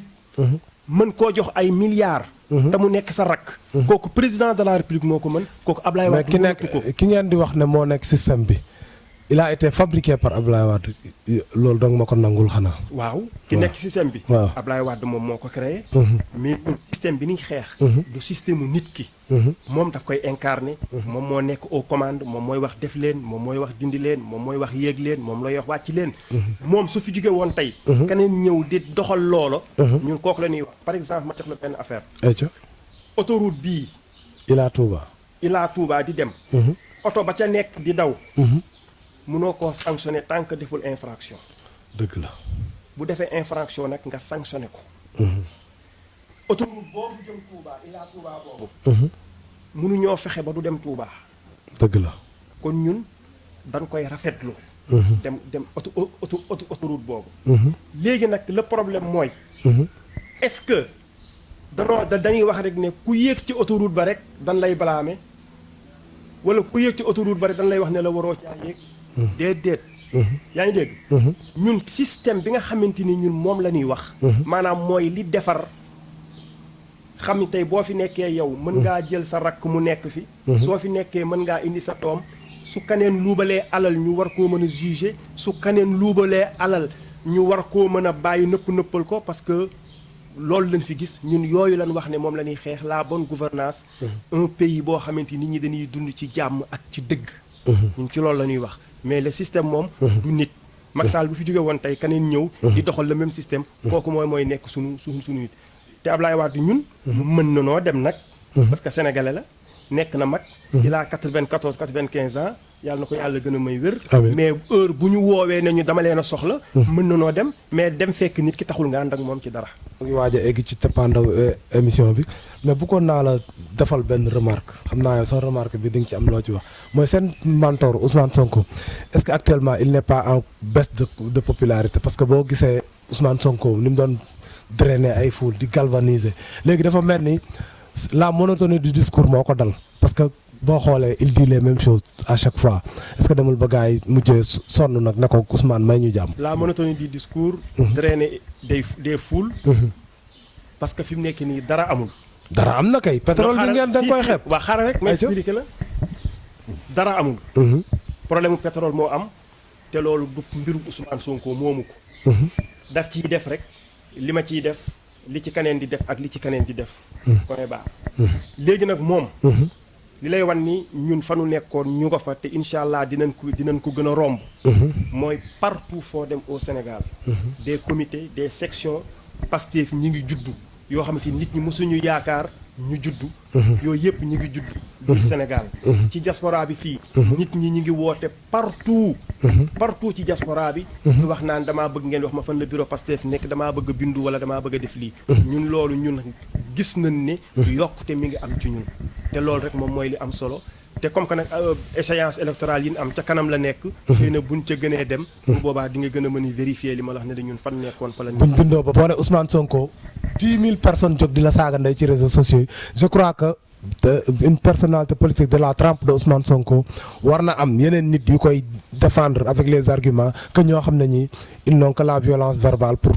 Speaker 2: mën koo jox ay milliards. te mu nekk sa rakk. kooku président de la république moo ko mën kooku Ablaye Wade
Speaker 1: mais ki ngeen di wax ne moo nekk système bi il a été fabriqué par Abdoulaye Wade loolu donc ma ko nangul xanaa.
Speaker 2: waaw ki nekk système bi.
Speaker 1: waaw
Speaker 2: Abdoulaye Wade moom moo ko créé. mais système bi ni xeex. du système mu nit ki. moom daf koy incarné. moom moo nekk aux commandes moom mooy wax def leen moom mooy wax dindi leen moom mooy wax yéeg leen moom lay wax wàcc leen. moom su fi jóge woon tey. keneen ñëw di doxal loolo. ñun kooku la ñuy wax par exemple ma jox la benn affaire. autoroute bii.
Speaker 1: Ila
Speaker 2: Touba di dem. oto ba ca nekk di daw. mënoo koo sanctionné tant que deful infraction.
Speaker 1: dëgg la.
Speaker 2: bu defee infraction nag nga sanctionné ko. autoroute boobu jëm Touba Ila Touba boobu. mënuñoo fexe ba du dem Touba.
Speaker 1: dëgg la.
Speaker 2: kon ñun dañ koy rafetlu. dem autoroute boobu. léegi nag le problème mooy. est-ce que dañuy wax rek ne ku yéeg ci autoroute ba rek dañ lay blâmer wala ku yéeg ci autoroute ba rek dañ lay wax ne la waroo caa yéeg. déedéet. yaa ngi dégg. ñun système bi nga xamante ni ñun moom la ñuy wax. maanaam mooy li defar xam ni tey boo fi nekkee yow mën ngaa jël sa rakk mu nekk fi. soo fi nekkee mën ngaa indi sa doom su kaneen luubalee alal ñu war koo mën a juger su kaneen luubalee alal ñu war koo mën a bàyyi nëppal ko parce que loolu lañ fi gis ñun yooyu lañ wax ne moom la ñuy xeex la bonne gouvernance un pays boo xamante nit ñi dañuy dund ci jàmm ak ci dëgg. ñun ci loolu la ñuy wax mais le système moom. du nit. Macky Sall bu fi jóge woon tey kaneen ñëw. di doxal le même système. kooku mooy nekk sunu nit. te Ablaye Wade ñun. mën na noo dem nag. parce que sénégalais la nekk na mag. il a 94 95 ans yàlla na ko yàlla gën a may wér. mais heure bu ñu woowee ne ñu dama leen a soxla. mën na noo dem mais dem fekk nit ki taxul nga ànd ak moom ci dara.
Speaker 1: mu ngi waaj a egg ci teppaandaw émission bi mais bëggoon naa la defal benn remarque xam naa yow sax remarque bi di nga ci am loo ci wax mooy seen mentor Ousmane Sonko est-ce que actuellement il n'est pas en baisse de popularité parce que boo gisee Ousmane Sonko ni mu doon drainer ay foule di galvaniser léegi dafa mel ni la monotonie du discours moo ko dal parce que boo xoolee il dit les mêmes choses à chaque fois est-ce que demul ba gars yi mujjee sonn nag ne ko Ousmane may ñu jàmm.
Speaker 2: la monotonie du discours. drainer des foules. parce que fi mu nekk nii dara amul.
Speaker 1: dara am na kay. pétrole bi ngeen da koy xeeb.
Speaker 2: waa xaaral rek ma expliqué la dara amul. problème mu pétrole moo am te loolu du mbirum Ousmane Sonko moomu ko. daf ciy def rek li ma ciy def li ci kaneen di def ak li ci kaneen di def. kon baax léegi nag moom. li lay wan ni ñun fa nu nekkoon ñu nga fa te incha allah dinañ ko gën a romb. mooy partout foo dem au Sénégal. des comités des sections Pastef ñi ngi juddu yoo xamante ni nit ñi mësuñu yaakaar ñu juddu. yooyu yëpp ñi ngi juddu. biir Sénégal. ci diaspora bi fii. nit ñi ñi ngi woote partout. partout ci diaspora bi. ñu wax naan damaa bëgg ngeen wax ma fan la bureau Pastef nekk damaa bëgg a bindu wala damaa bëgg a def lii. ñun loolu ñun gis nañ ne. yokkute mi ngi am ci ñun. te loolu rek moom mooy li am solo te comme que nag échéance électorale yi ñu am ca kanam la nekk. xëy na buñ ca gënee dem. bu boobaa di nga gën a mën a vérifier li ma la wax ne de ñun fan nekkoon fa la.
Speaker 1: buñ bindoo ba boo ne Ousmane Sonko 10 000 personnes jóg di la saaga ndey ci réseaux sociaux yi je crois que une personnalité politique de la trempe de Ousmane Sonko war na am yeneen nit yu koy défendre avec les arguments que ñoo xam ne ñi ils n'ont que la violence verbale pour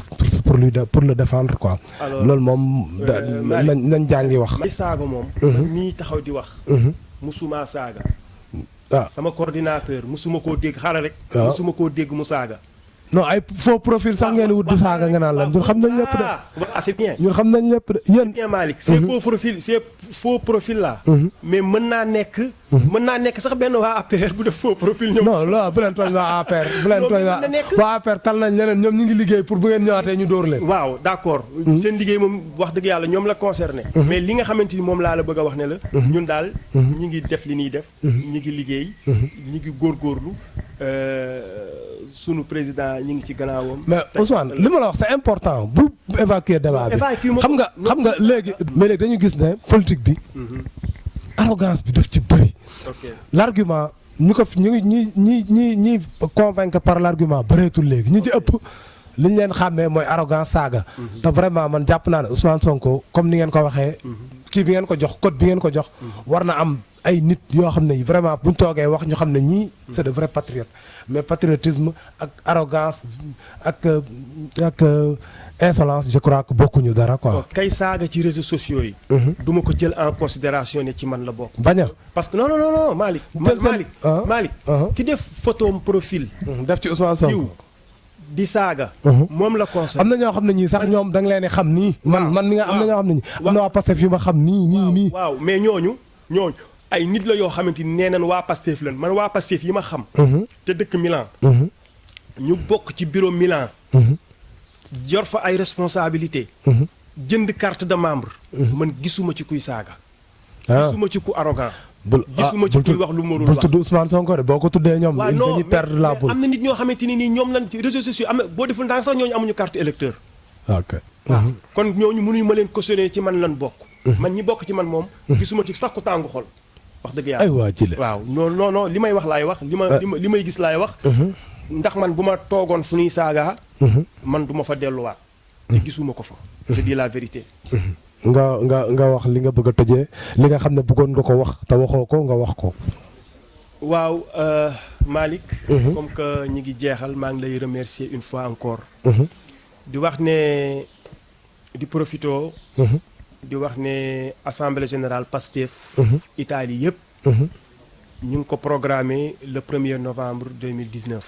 Speaker 1: le défendre quoi. loolu moom nañ jàngi wax.
Speaker 2: li saaga moom. nii taxaw di wax. musuma saaga.
Speaker 1: waaw
Speaker 2: sama coordinateur musuma koo dégg xaaral rek. musuma koo dégg mu saaga.
Speaker 1: non ay faux profil sax ngeen wut di saaga nga naan la ñun xam nañ lépp de.
Speaker 2: ah c'est bien.
Speaker 1: ñun xam nañ lépp de yéen.
Speaker 2: bien Malick c'est faux profil là. mais mën naa nekk sax benn waa APR bu def faux profil ñoom.
Speaker 1: non non bu leen tooñ waa APR. bu leen tooñ waa APR tal nañ leneen ñoom ñu ngi liggéey pour bu ngeen ñëwaatee ñu dóor leen.
Speaker 2: waaw d'accord. seen liggéey moom wax dëgg yàlla ñoom la concerné. mais li nga xamante ni moom laa la bëgg a wax ne la. ñun daal ñi ngi def li ñuy def. ñi ngi liggéey. ñi ngi góorgóorlu. sunu président ñi ngi ci gannaawam.
Speaker 1: mais Ousmane li ma la wax c'est important bu évacuer débat bi xam nga léegi. mais léegi dañu gis ne politique bi. arrogance bi daf ci bëri. l'argument ñu ko ñi convaincre par l'argument bëreetul léegi ñi ci ëpp li ñu leen xàmmee mooy arrogance saaga. te vraiment man jàpp naa ne Ousmane Sonko comme ni ngeen ko waxee. kii bi ngeen ko jox code bi ngeen ko jox. war na am ay nit yoo xam ne vraiment buñ toogee wax ñu xam ne ñii c'est de vrais patriotes mais patriotisme ak arrogance ak insolence je crois que bokkuñu dara quoi.
Speaker 2: kay saaga ci réseaux sociaux yi. du ma ko jël en considération ne ci man la bokk.
Speaker 1: bañ a
Speaker 2: parce que non Malick. Malick ki def photom profil.
Speaker 1: def ci Ousmane Sonko
Speaker 2: di saaga. moom la conseil.
Speaker 1: am na ñoo xam ne ñii sax ñoom da nga leen di xam nii. man mi nga am na ñoo xam ne ñii. am na waa Pastef yu ma xam nii.
Speaker 2: waaw mais ñooñu ay nit la yoo xamante ni nee nañ waa Pastef lan man waa Pastef yi ma xam. te dëkk Milan. ñu bokk ci bureau Milan. yor fa ay responsabilité jënd carte de membre. man gisuma ci kuy saaga. gisuma ci ku arrogant. gisuma ci kuy wax lu mënul wax
Speaker 1: bul tudd Ousmane Sonko de boo ko tuddee ñoom. dañuy perdre la boule.
Speaker 2: am na nit ñoo xamante ni nii ñoom lan ci réseaux sociaux am na boo deful ndànk sax ñooñu amuñu carte électeur.
Speaker 1: ok.
Speaker 2: kon ñooñu mënuñu ma leen cautionner ci man lan bokk. man ñi bokk ci man moom. gisuma ci sax ku tàngu xol. wax dëgg yàlla
Speaker 1: ay waa jile.
Speaker 2: waaw non li may wax laay wax. li may gis laay wax. ndax man bu ma toogoon fu ñuy saaga. man du ma fa delluwaat. te gisuma ko fa. je dis la vérité.
Speaker 1: nga wax li nga bëgg a tëjee li nga xam ne bëggoon nga ko wax te waxoo ko nga wax ko.
Speaker 2: waaw Malick. comme que ñi ngi jeexal maa ngi lay remercier une fois encore. di wax ne di profito. di wax ne assemblée générale Pastef. Italie yëpp. ñu ngi ko programmé le 1er novembre 2019.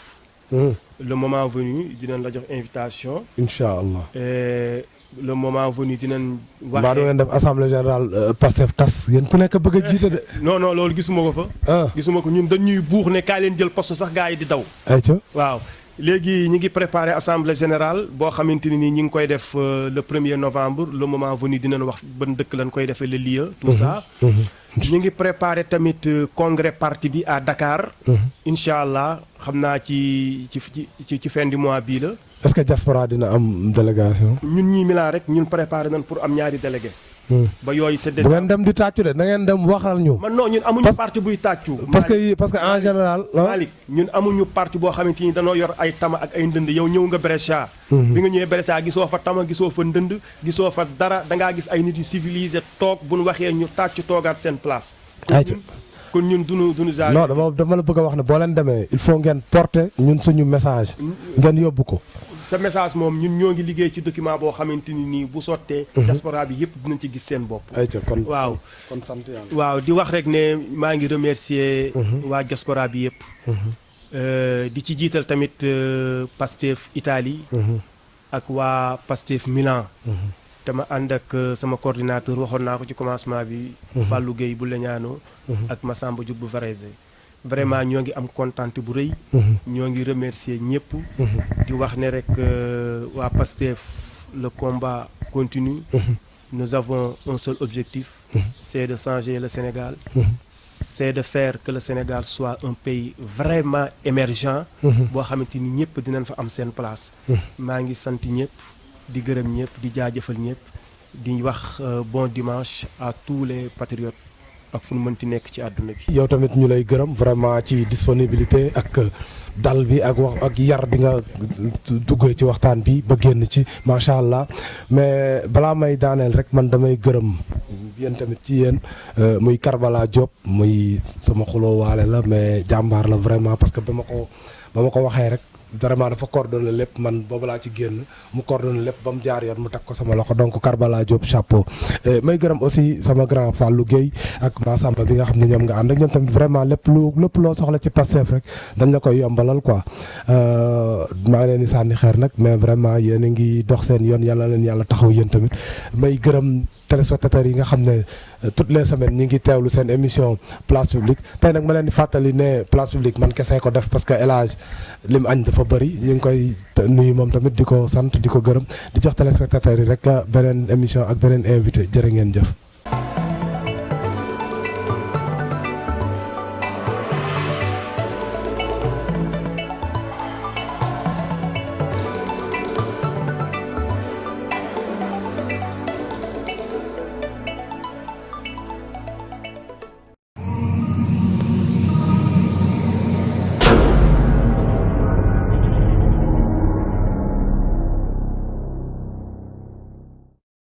Speaker 2: le moment venu dinañ la jox invitation.
Speaker 1: incha allah.
Speaker 2: le moment venu dinañ.
Speaker 1: mbaa du ngeen def assemblée générale Pastef tas yéen ku nekk bëgg a jiite de.
Speaker 2: non loolu gisuma ko fa. gisuma ko ñun dañuy buux ne kaa leen jël poste sax gars yi di daw.
Speaker 1: ayca
Speaker 2: waaw léegi ñi ngi préparé assemblée générale boo xamante ni ñi ngi koy def le 1er novembre le moment venu dinañ wax ban dëkk lañ koy defee le lieu. tout ça. ñu ngi préparé tamit congrès parti bi à Dakar. incha allah xam naa ci fin du mois bii la.
Speaker 1: est-ce que diaspora dina am délégation.
Speaker 2: ñun ñii Milan rek ñun préparé nañ pour am ñaari délégué. ba yooyu c'est
Speaker 1: bu ngeen dem di tàccu de na ngeen dem waxal ñu.
Speaker 2: man non ñun amuñu parti buy tàccu.
Speaker 1: parce que en général.
Speaker 2: Malick ñun amuñu parti boo xamante ni danoo yor ay tama ak ay ndënd yow ñëw nga Brescia. bi nga ñëwee Brescia gisoo fa tama gisoo fa ndënd gisoo fa dara dangaa gis ay nit yu civilisé toog bu nu waxee ñu tàccu toogaat seen place. kon ñun duñu genre.
Speaker 1: non dama la bëgg a wax ne boo leen demee il faut ngeen porter ñun suñu message. ngeen yóbbu ko.
Speaker 2: sa message moom ñun ñoo ngi liggéey ci document boo xamante ni nii bu sottee. diaspora bi yëpp dinañ ci gis seen bopp.
Speaker 1: ayca kon
Speaker 2: waaw
Speaker 1: kon sant yàlla.
Speaker 2: waaw di wax rek ne maa ngi remercier waa diaspora bi yëpp. di ci jiital tamit Pastef Italie. ak waa Pastef Milan. te ma ànd ak sama coordinateur waxoon naa ko ci commencement bi. Fallou Gueye bu Legnano. ak Massamba Diouf bu Varese. vraiment ñoo ngi am contenté bu rëy. ñoo ngi remercier ñëpp. di wax ne rek waa Pastef le combat continue. nous avons un seul objectif. c'est de changer le Sénégal. c'est de faire que le Sénégal soit un pays vraiment émergent. boo xamante ni ñëpp dinañ fa am seen place. maa ngi sant ñëpp di gërëm ñëpp di jaajëfal ñëpp di wax bon dimanche à tous les patriotes. ak fu nu mënti nekk ci àdduna bi.
Speaker 1: yow tamit ñu lay gërëm vraiment ci disponibilité ak dal bi ak wax ak yar bi nga duggee ci waxtaan bi ba génn ci macha allah mais balaa may daaneel rek man damay gërëm yéen tamit ci yéen muy Karbala Diop muy sama xuloo waale la mais jàmbaar la vraiment parce que ba ma ko waxee rek. vraiment dafa coordonné lépp man boobu laa ci génn mu coordonné lépp ba mu jaar yoon mu teg ko sama loxo donc Karbala Diop chapeau may gërëm aussi sama grand Fallou Gueye ak Massamba bi nga xam ne ñoom nga ànd ak ñoom tamit vraiment lépp loo soxla ci Pastef rek dañ la koy yombalal quoi maa ngi leen di sànni xeer nag mais vraiment yéen a ngi dox seen yoon yàlla leen yàlla taxaw yéen tamit may gërëm téléspectateurs yi nga xam ne toutes les semaines ñi ngi teewlu seen émission place publique tey nag ma leen di fàttali ne place publique man kese ko def parce que El Hadj lim añ dafa bëri ñu ngi koy nuyu moom tamit di ko sant di ko gërëm di jox téléspectateurs yi rek beneen émission ak beneen invité jërë ngeen jëf.